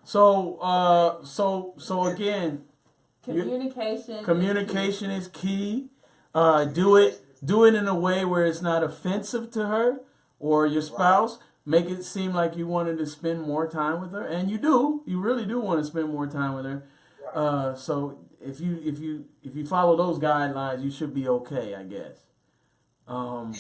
So again, communication is key. Do it in a way where it's not offensive to her or your spouse. Make it seem like you wanted to spend more time with her, and you do. You really do want to spend more time with her. So if you follow those guidelines, you should be okay, I guess. Now,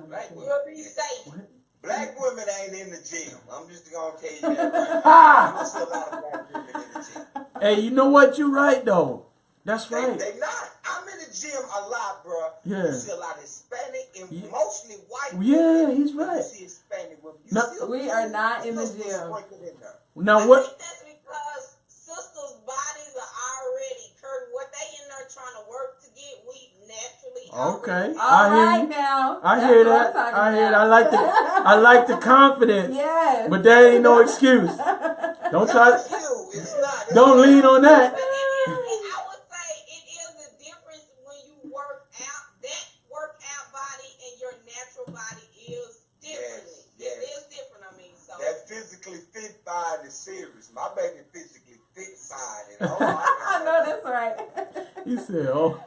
Black We'll be safe. Black women ain't in the gym. I'm just gonna tell you that right now. You see a lot of black women in the gym. hey, you know what? You're right though. That's right. They not. I'm in the gym a lot, bro. Yeah. You see a lot of Hispanic and Yeah. mostly white. Yeah, women. he's You right. see Hispanic women. You No. see We are not in the sisters gym. sprinkled in there. Now I what? think that's because sisters' bodies are already curved. What they in there trying to work to get, we naturally Okay. already All I hear right you. now. I That's hear what that. I'm talking I hear. about. I like the confidence. Yes. But that ain't no excuse. Don't try. Not you. It's not. Don't lean on that. But I would say it is a difference when you work out. That workout body and your natural body is different. Yes. It is different. I mean, so That physically fit side is serious. My baby physically fit side. And I know that's right. You said, oh.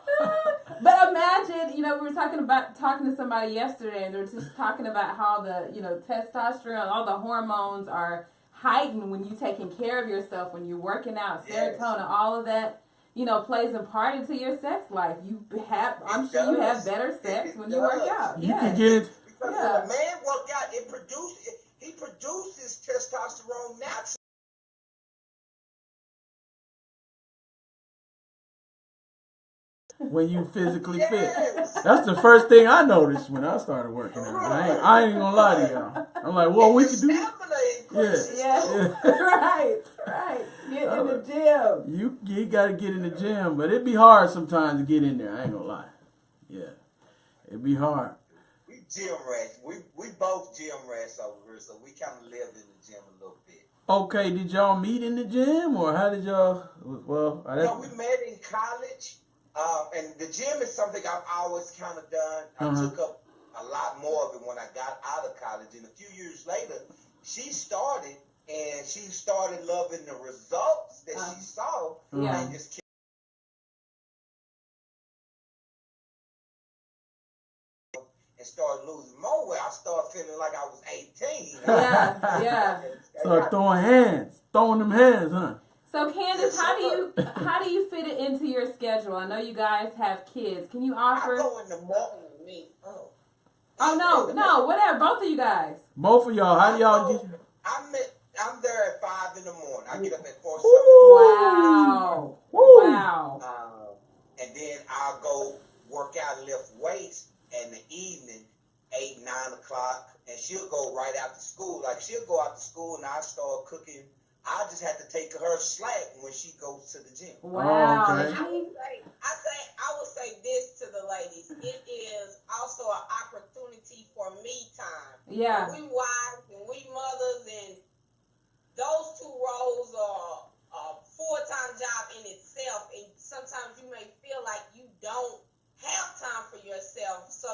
But imagine, we were talking to somebody yesterday, and they were just talking about how the, testosterone, all the hormones are heightened when you're taking care of yourself, when you're working out, Yes. serotonin, all of that, plays a part into your sex life. I'm sure you have better sex when you work out. You Yes. can get it. because Yeah. when a man work out, he produces testosterone naturally. When you physically fit. Yes. That's the first thing I noticed when I started working out. I ain't even gonna lie to y'all. I'm like, well, we And can your do. stamina increases. Yeah. right. Get in the gym. You gotta get in the gym, but it'd be hard sometimes to get in there. I ain't gonna lie. Yeah, it'd be hard. We gym rats. We both gym rats over here, so we kind of live in the gym a little bit. Okay, did y'all meet in the gym or how did y'all? Well, No, we met in college, and the gym is something I've always kind of done. I Uh-huh. took up a lot more of it when I got out of college, and a few years later, she started, and she started loving the results that she saw, Yeah. and just kept and started losing more weight. I started feeling like I was 18. Yeah. Start throwing them hands, huh? So Candace, how do you fit it into your schedule? I know you guys have kids. Can you I offer? go in the morning. Me. Oh no, whatever. Both of you guys. Both of y'all, how do y'all get? I'm there at 5 in the morning. I get up at 4:30. Wow. Woo. Wow. And then I'll go work out and lift weights in the evening, 8, 9 o'clock. And she'll go right after school. Like she'll go after school and I start cooking. I just have to take her slack when she goes to the gym. Wow. Oh, okay. I would say this to the ladies. It is also an opportunity for me time. Yeah. We wives and we mothers, and those two roles are a full-time job in itself. And sometimes you may feel like you don't have time for yourself. So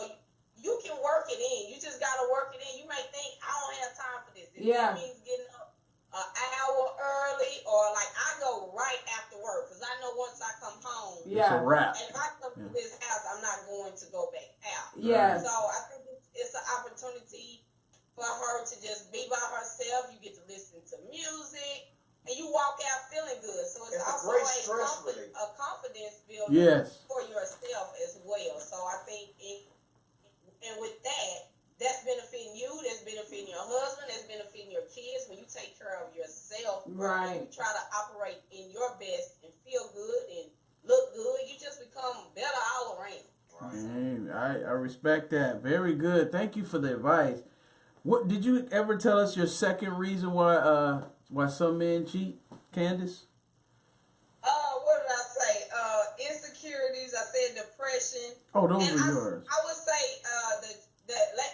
you can work it in. You just gotta work it in. You may think, I don't have time for this. If Yeah. that means getting up an hour early, or like I go right after work, because I know once I come home, It's a Yeah. wrap. and if I come to this house, I'm not going to go back out. Yes. So I think it's an opportunity for her to just be by herself. You get to listen to music, and you walk out feeling good. So it's It's a also great stress reliever. a confidence builder Yes. for yourself as well. So I think and with that, that's benefiting you, that's benefiting your husband, that's benefiting your kids when you take care of yourself. Right. You try to operate in your best and feel good and look good. You just become better all around. Hey, I respect that. Very good. Thank you for the advice. What did you ever tell us your second reason why some men cheat, Candace? What did I say? Insecurities. I said depression. Oh, those And were yours. I would say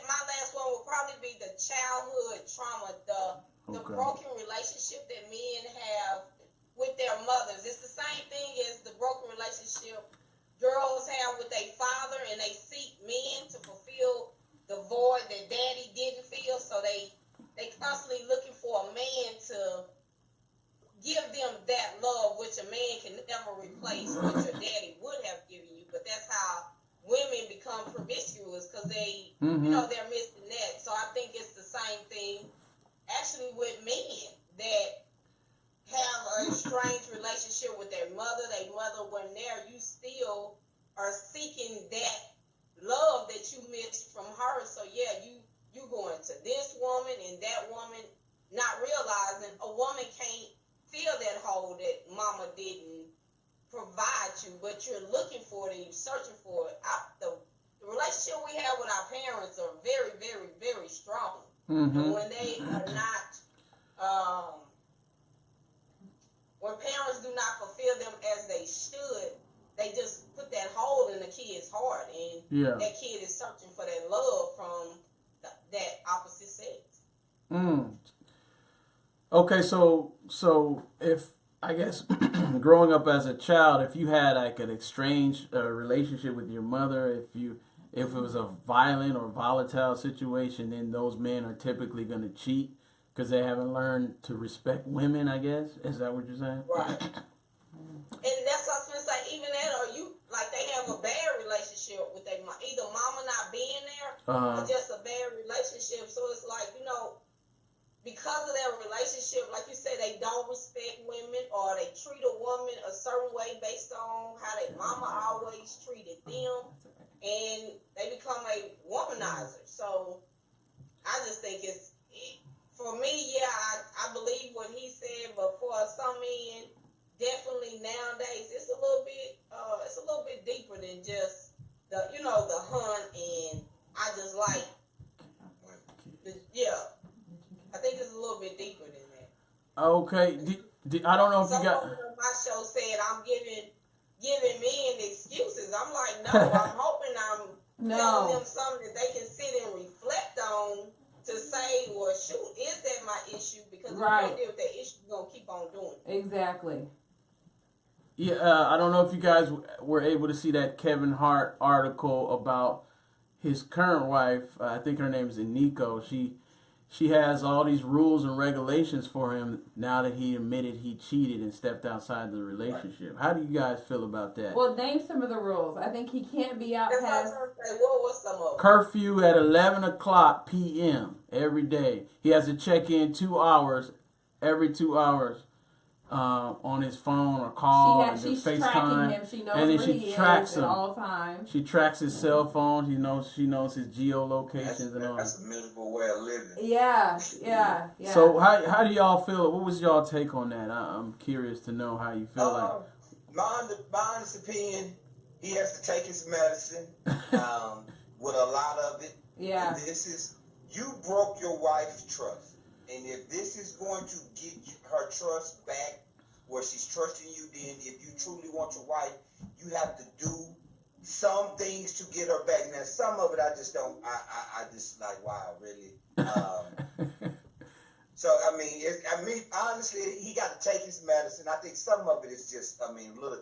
my last one would probably be the childhood trauma, the Okay. broken relationship that men have with their mothers. It's the same thing as the broken relationship girls have with their father, and they seek men to fulfill the void that daddy didn't feel. So they constantly looking for a man to give them that love, which a man can never replace what your daddy would have given you. But that's how women become promiscuous, because they, they're missing that. So I think it's the same thing actually with men that have a strange relationship with their mother. Their mother wasn't there. You still are seeking that love that you missed from her. So yeah, you going to this woman and that woman, not realizing a woman can't fill that hole that mama didn't provide you, but you're looking for it and you're searching for it. The relationship we have with our parents are very, very, very strong. And when they are not, when parents do not fulfill them as they should, they just put that hole in the kid's heart, and that kid is searching for that love from that opposite sex. Okay, so if I guess growing up as a child, if you had like an estranged relationship with your mother, if it was a violent or volatile situation, then those men are typically going to cheat because they haven't learned to respect women. I guess is that what you're saying? Right. And that's what I was gonna say. Even that, or you like they have a bad relationship with their mom, either mama not being there or just a bad relationship. So it's like, because of their relationship, like you said, they don't respect women, or they treat a woman a certain way based on how their mama always treated them, and they become a womanizer. So I just think for me, I believe what he said, but for some men, definitely nowadays it's a little bit deeper than just the hunt, and I just like I think it's a little bit deeper than that. Okay, I don't know if you got. Someone on my show said I'm giving men excuses. I'm like, no, I'm hoping I'm telling them something that they can sit and reflect on to say, well, shoot, is that my issue? Because if you don't deal with that issue, you're going to keep on doing it. Exactly. Yeah, I don't know if you guys were able to see that Kevin Hart article about his current wife. I think her name is Eniko. She has all these rules and regulations for him now that he admitted he cheated and stepped outside the relationship. How do you guys feel about that? Well, name some of the rules. I think he can't be out past what's some of them? Curfew at 11 o'clock p.m. every day. He has to check in 2 hours, every 2 hours, on his phone or call. She's FaceTime. tracking him. She knows and then where she he tracks is him at all times. She tracks his cell phone. She knows his geolocations and all. That's a miserable way of living. Yeah. So how do y'all feel? What was y'all take on that? I'm curious to know how you feel like. My honest opinion, he has to take his medicine with a lot of it. Yeah. You broke your wife's trust. And if this is going to get her trust back, where she's trusting you, then if you truly want your wife, you have to do some things to get her back. Now, some of it I just don't. I just like, wow, really. So I mean, honestly, he got to take his medicine. I think some of it is just, a little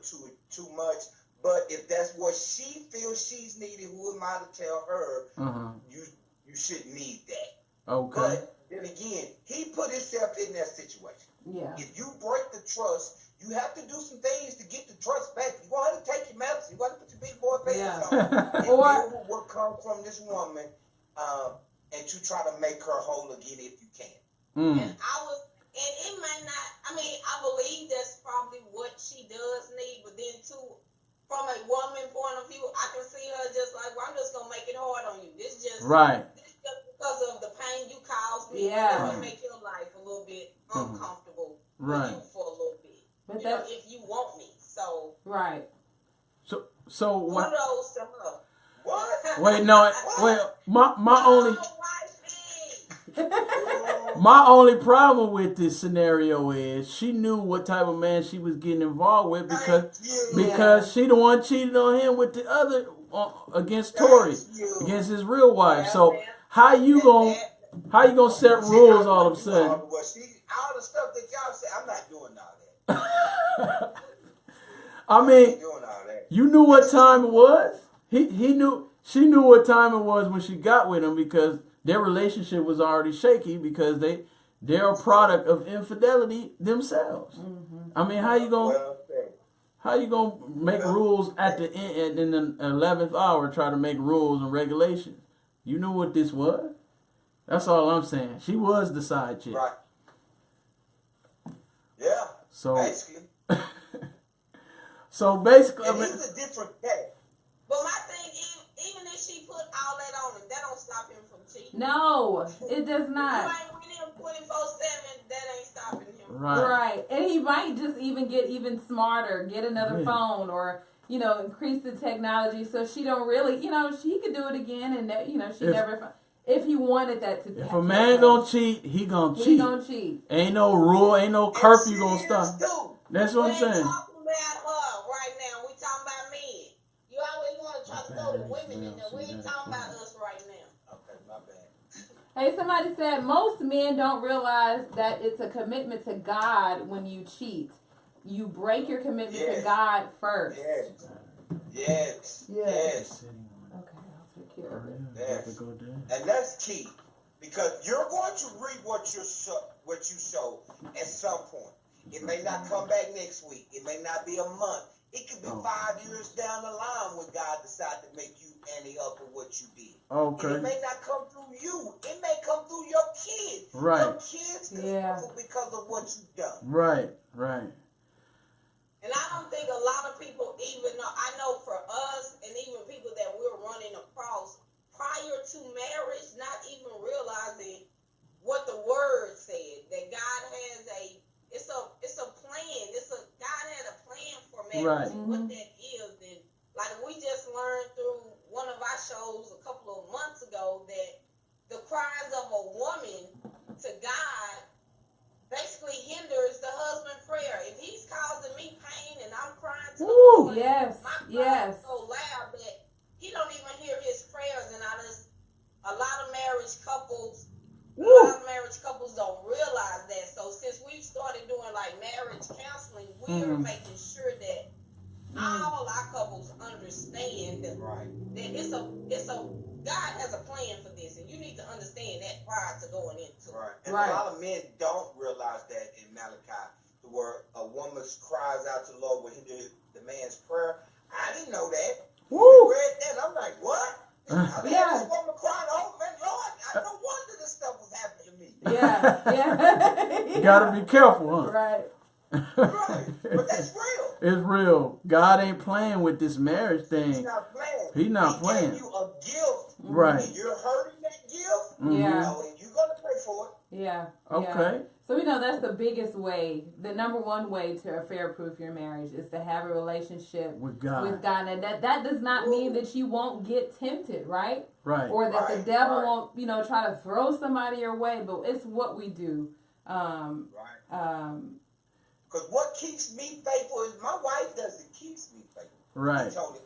too much. But if that's what she feels she's needing, who am I to tell her you shouldn't need that? Okay. But then again, he put himself in that situation. Yeah. If you break the trust, you have to do some things to get the trust back. You want to take your medicine. You want to put your big boy pants on. And deal with what comes from this woman, and to try to make her whole again if you can. And it might not. I mean, I believe that's probably what she does need, but then too, from a woman point of view, I can see her just like, well, I'm just gonna make it hard on you. This just because of the pain you caused me. Yeah. It make your life a little bit uncomfortable for Right. you for a little bit. But You know, if you want me, so right. So what? kudos to her. What? Wait, no, wait. My only wifey. my only problem with this scenario is she knew what type of man she was getting involved with because she the one cheated on him with the other against Tory, against his real wife. So how you gonna set rules all of a sudden? All the stuff that y'all say, I'm not doing all that. I mean, Doing all that. you knew what time it was. She knew what time it was when she got with him because their relationship was already shaky because they're a product of infidelity themselves. I mean, how you gonna make rules at the end in the 11th hour? Try to make rules and regulations. You knew what this was. That's all I'm saying. She was the side chick. Right. Yeah. So Basically. so basically, I And mean, he's a different cat. But my thing, even if she put all that on him, that don't stop him from cheating. No, it does You not. ain't with him 24/7, that ain't stopping him. Right. And he might just even get even smarter, get another phone or, increase the technology so she don't really, she could do it again and, if he wanted that to be. If a man gonna cheat, he gonna cheat. He gonna cheat. Ain't no rule, ain't no curfew gonna stop. That's what I'm We ain't saying. talking about her right now. We talking about men. You always want to try to throw the women in there. We ain't talking about us right now. Okay, my bad. Hey, somebody said most men don't realize that it's a commitment to God when you cheat. You break your commitment to God first. Yes. Okay, I'll take care of it. Yes. And that's key. Because you're going to reap what you sow at some point. It may not come back next week. It may not be a month. It could be 5 years down the line when God decides to make you ante up for what you did. Okay. And it may not come through you. It may come through your kids. Right. Your kids suffer because of what you've done. Right. And I don't think a lot of people even know. I know for us and even people that we're running across prior to marriage, not even realizing what the word said. That God has it's a plan. God had a plan for marriage and what that is. And like we just learned through one of our shows a couple of months ago that the cries of a woman to God basically hinders the husband prayer. If he's causing me pain and I'm crying to the Lord, my cries so loud that he don't even hear his prayers. And a lot of marriage couples don't realize that. So since we've started doing like marriage counseling, we are making sure that all our couples understand that God has a plan for this, and you need to understand that prior to going into it. And a lot of men don't realize that in Malachi, where a woman cries out to the Lord when he did the man's prayer. I didn't know that. We read that, I'm like, what? I mean, this woman cried, oh man, Lord, I no wonder this stuff was happening to me. You gotta be careful, huh? Right. Right. But that's real. It's real. God ain't playing with this marriage thing. He's not playing. He's not playing. He gave you a gift. Right. And you're hurting that gift. Yeah. You know, and you're going to pay for it. Yeah. Okay. So we know that's the biggest way, the number one way to affair-proof your marriage is to have a relationship with God. And that does not mean that you won't get tempted, right? Right. Or that the devil won't, try to throw somebody your way, but it's what we do. Because what keeps me faithful is my wife doesn't keep me faithful. Right. Tony,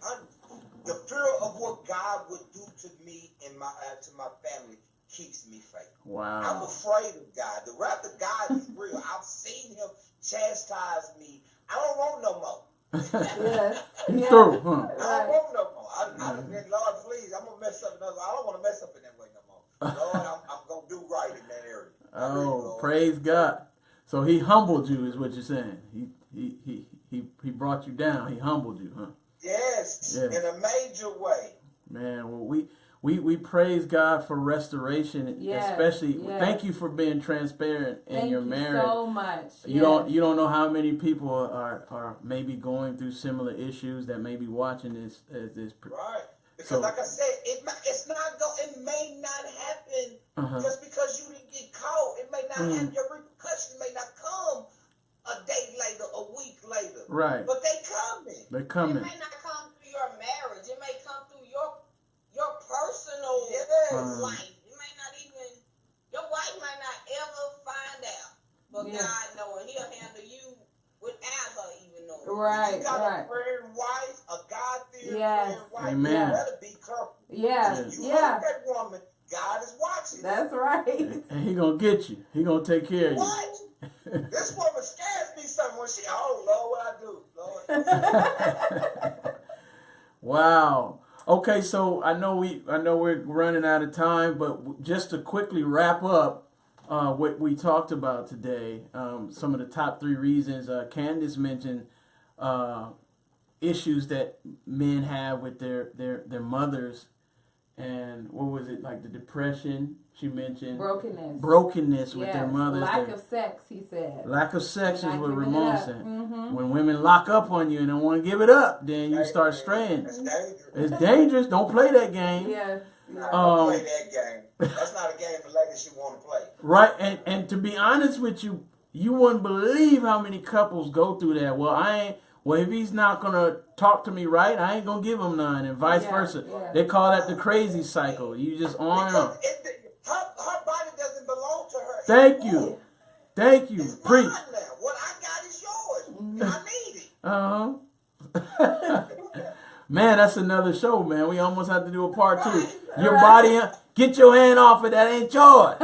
the fear of what God would do to me and to my family keeps me faithful. Wow. I'm afraid of God. The wrath of God is real. I've seen him chastise me. I don't want no more. Yes. He Yes. through, huh? I don't Right. want no more. Lord, please, I'm gonna mess up. I don't want to mess up in that way no more. Lord, I'm gonna do right in that area. I really, Oh, Lord. praise God. So he humbled you, is what you're saying. He brought you down. He humbled you, huh? Yes, Yes. in a major way. Man, well, we praise God for restoration, Yes, especially. yes. Thank you for being transparent in Thank your you marriage. so much. You don't know how many people are maybe going through similar issues that may be watching this. Right. Because So- like I said, it may not happen Uh-huh. just because you didn't get caught. It may not have your repercussions may not come a day later, a week later. Right. But they coming. They're It coming. may not come through your marriage. It may come through your personal Yes. life. It may not even, your wife might not ever find out. But Yeah. God knowing, He'll handle you without her even knowing. Right, You got right. a praying wife, a God-fearing Yes. praying wife. Amen. You better be careful. Yeah. You Yeah. hurt that woman, God is watching. That's right. And he gonna get you. He gonna take care of you. What? This woman scares me something when she, oh Lord, what I do, Lord. Wow. Okay, so I know we're running out of time, but just to quickly wrap up what we talked about today, some of the top 3 reasons. Candace mentioned issues that men have with their mothers, and what was it, like the depression? She mentioned brokenness with their Yes. mothers. Lack of sex, he said. Lack of sex is Not what giving it Ramon up. said. Mhm. When women lock up on you and don't want to give it up, then you start straying. It's dangerous. It's dangerous. Don't play that game. Yes. Don't play that game. That's not a game the ladies should want to play. Right, and to be honest with you, you wouldn't believe how many couples go through that. Well, if he's not gonna talk to me right, I ain't gonna give him none, and vice Yeah, versa. yeah. They call that the crazy cycle. You just on and on. Because her body doesn't belong to her. Thank you, thank you. It's Preach. mine now. What I got is yours. I need it. Man, that's another show, man. We almost have to do a part 2. Right. Your Right. body, get your hand off it. That ain't yours.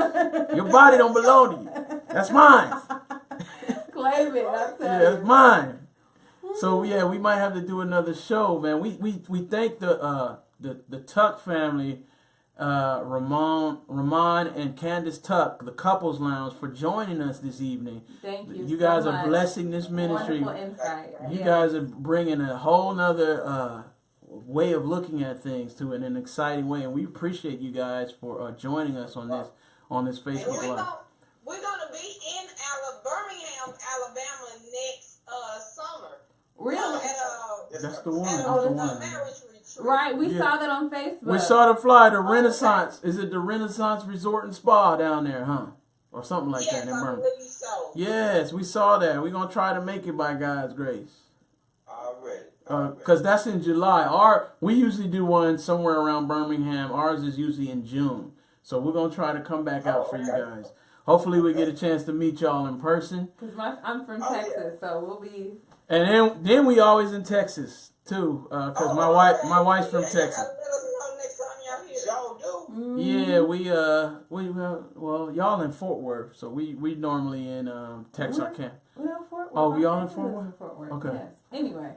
Your body don't belong to you. That's mine. Claim it. I tell Yeah, you. it's mine. So yeah, we might have to do another show, man. We thank the Tuck family, Ramon and Candace Tuck, the Couples Lounge, for joining us this evening. Thank you. You guys so are much. blessing this ministry. Wonderful insight. You Yes. guys are bringing a whole nother way of looking at things to it in an exciting way, and we appreciate you guys for joining us on this And Facebook Live. we're gonna be in Birmingham, Alabama next summer. Really? That's the one. At That's the a one. marriage retreat. Right. We Yeah. saw that on Facebook. We saw the flyer, the Renaissance. Is it the Renaissance Resort and Spa down there, huh? Or something like Yes, that in I Birmingham. believe so. Yes, we saw that. We're gonna try to make it by God's grace. Already. Cause that's in July. We usually do one somewhere around Birmingham. Ours is usually in June. So we're gonna try to come back out for you guys. Hopefully we get a chance to meet y'all in person. Because I'm from Oh, yeah. Texas, so we'll be. And then we always in Texas too. Cause my wife's from Texas. Let us know next time y'all here. Y'all do. Yeah, well y'all in Fort Worth, so we normally in Texarkana. Well, Fort Worth. Oh, My y'all in family Fort lives Worth? in Fort Worth. Okay. Yes. Anyway.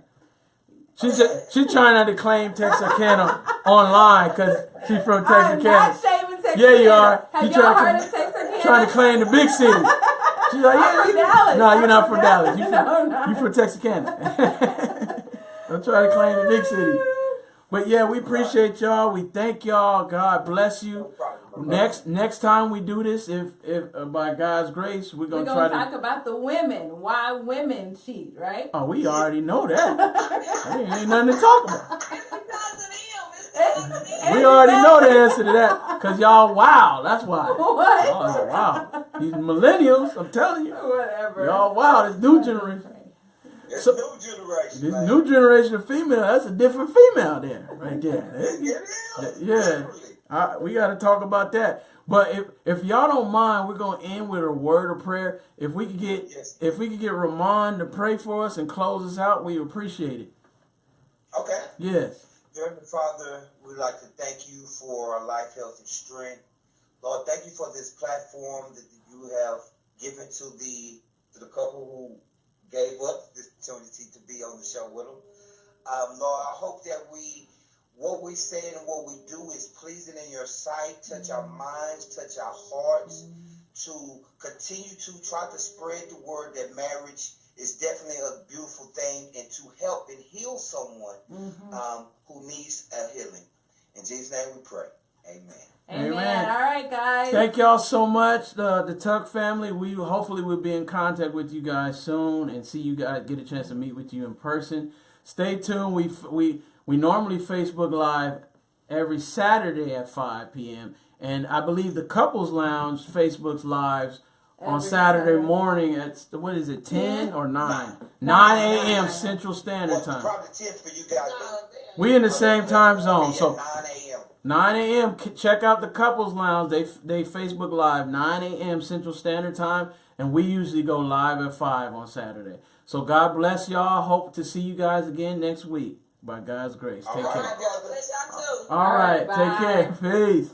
She trying not to claim Texarkana online because she from I'm Texarkana. not shaming Texas. Yeah, you are. Have You y'all trying heard to- of Texarkana? Trying to claim the big city. She's like, I'm from Dallas. No, you're I'm not from from Dallas. Dallas. You from Texarkana. I'm trying to claim the big city. But yeah, we appreciate y'all. We thank y'all. God bless No you. problem. Next time we do this, if by God's grace, we're We're gonna going try to to. talk about the women. Why women cheat, right? Oh, we already know that. Ain't nothing to talk about. It's because of them. It's because of them. We already know the answer to that because y'all wow. That's why. What? Oh, wow. These millennials, I'm telling you. Whatever. Y'all wow. This new generation. It's So- new generation. This man. new generation of female, that's a different female there, right there. It is. Yeah. Literally. We got to talk about that. But if y'all don't mind, we're gonna end with a word of prayer. If we could get Ramon to pray for us and close us out, we appreciate it. Okay. Yes. Dear Heavenly Father, we'd like to thank you for our life, health, and strength. Lord, thank you for this platform that you have given to the couple who gave up the opportunity to be on the show with them. Lord, I hope that what we say and what we do is pleasing in your sight, touch our minds, touch our hearts, to continue to try to spread the word that marriage is definitely a beautiful thing, and to help and heal someone who needs a healing. In Jesus' name we pray. Amen. Amen. All right, guys. Thank y'all so much, the Tuck family. We hopefully will be in contact with you guys soon and see you guys, get a chance to meet with you in person. Stay tuned. We normally Facebook Live every Saturday at 5 p.m. And I believe the Couples Lounge Facebook's lives on Saturday morning at, what is it, 10 or 9? 9 a.m. Central Standard Time. Probably 10 for you guys. We in the same time zone, so 9 a.m. 9 a.m. Check out the Couples Lounge. They Facebook Live 9 a.m. Central Standard Time, and we usually go live at 5 on Saturday. So God bless y'all. Hope to see you guys again next week by God's grace. Take care. All right, brother. Bless y'all too. All right, Bye. take care. Peace.